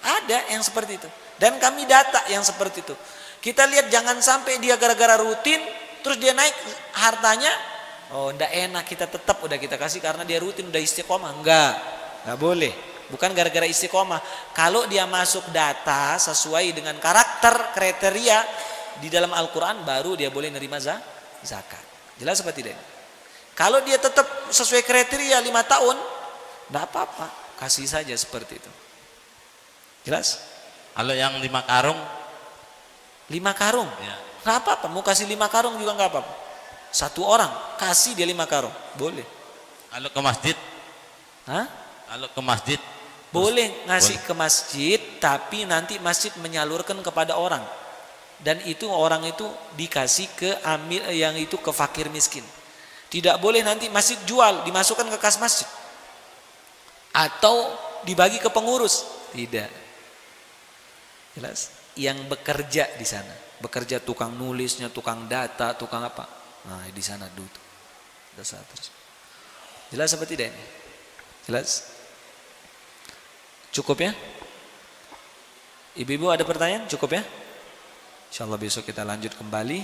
Ada yang seperti itu. Dan kami data yang seperti itu. Kita lihat jangan sampai dia gara-gara rutin, terus dia naik hartanya, oh ndak enak, kita tetap udah kita kasih karena dia rutin udah istiqomah. Nggak boleh. Bukan gara-gara istiqomah. Kalau dia masuk data sesuai dengan karakter kriteria di dalam Al-Quran, baru dia boleh nerima zakat. Jelas seperti tidak? Kalau dia tetap sesuai kriteria 5 tahun, tidak apa-apa, kasih saja seperti itu. Jelas? Kalau yang 5 karung? 5 karung? Ya. Nggak apa-apa, mau kasih 5 karung juga nggak apa-apa. 1 orang, kasih dia 5 karung, boleh. Kalau ke masjid? Hah? Kalau ke masjid? Boleh ngasih ke masjid, tapi nanti masjid menyalurkan kepada orang. Dan itu orang itu dikasih ke amil yang itu ke fakir miskin. Tidak boleh nanti masjid jual, dimasukkan ke kas masjid. Atau dibagi ke pengurus. Tidak. Jelas? Yang bekerja di sana. Bekerja tukang nulisnya, tukang data, tukang apa. Nah di sana dulu. Terus. Jelas seperti tidak ini? Jelas? Cukup ya? Ibu-ibu ada pertanyaan? Cukup ya? Insyaallah besok kita lanjut kembali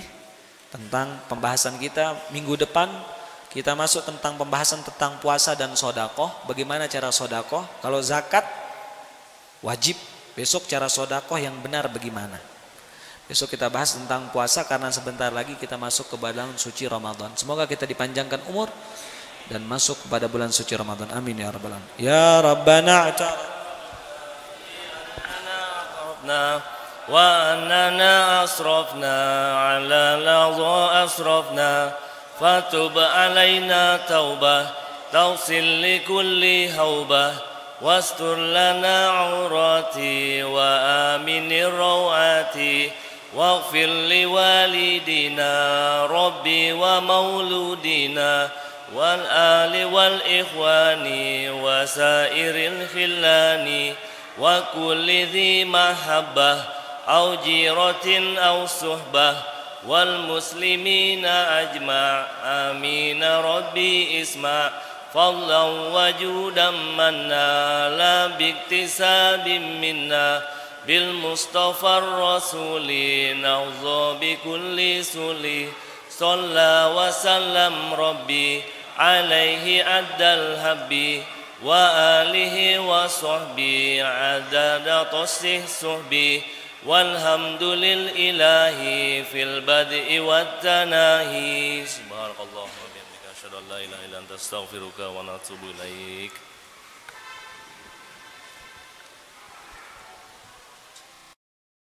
tentang pembahasan kita. Minggu depan kita masuk tentang pembahasan tentang puasa dan sodakoh. Bagaimana cara sodakoh? Kalau zakat wajib. Besok cara sodakoh yang benar bagaimana? Besok kita bahas tentang puasa karena sebentar lagi kita masuk ke bulan suci Ramadan. Semoga kita dipanjangkan umur dan masuk kepada bulan suci Ramadan. Amin ya rabbal alamin. Ya Rabbana وأننا أسرفنا على لظى أسرفنا فتب علينا توبة توصل لكل هوبة واستر لنا عوراتي وآمن الروعات واغفر لوالدينا ربي ومولودينا والآل والإخوان وسائر الخلان وكل ذي محبة أو جيرة أو صحبة والمسلمين أجمع آمين ربي اسمع فضلا وجودا منا لا باكتساب منا بالمصطفى الرسول نوضى بكل سلي صلى وسلم ربي عليه أدى الهبي وآله وصحبه عدد طشه صحبه والحمد لله في البدء والتناهي سبحانك اللهم وبحمدك أشهد أن لا إله إلا أنت أستغفرك ونتوب إليك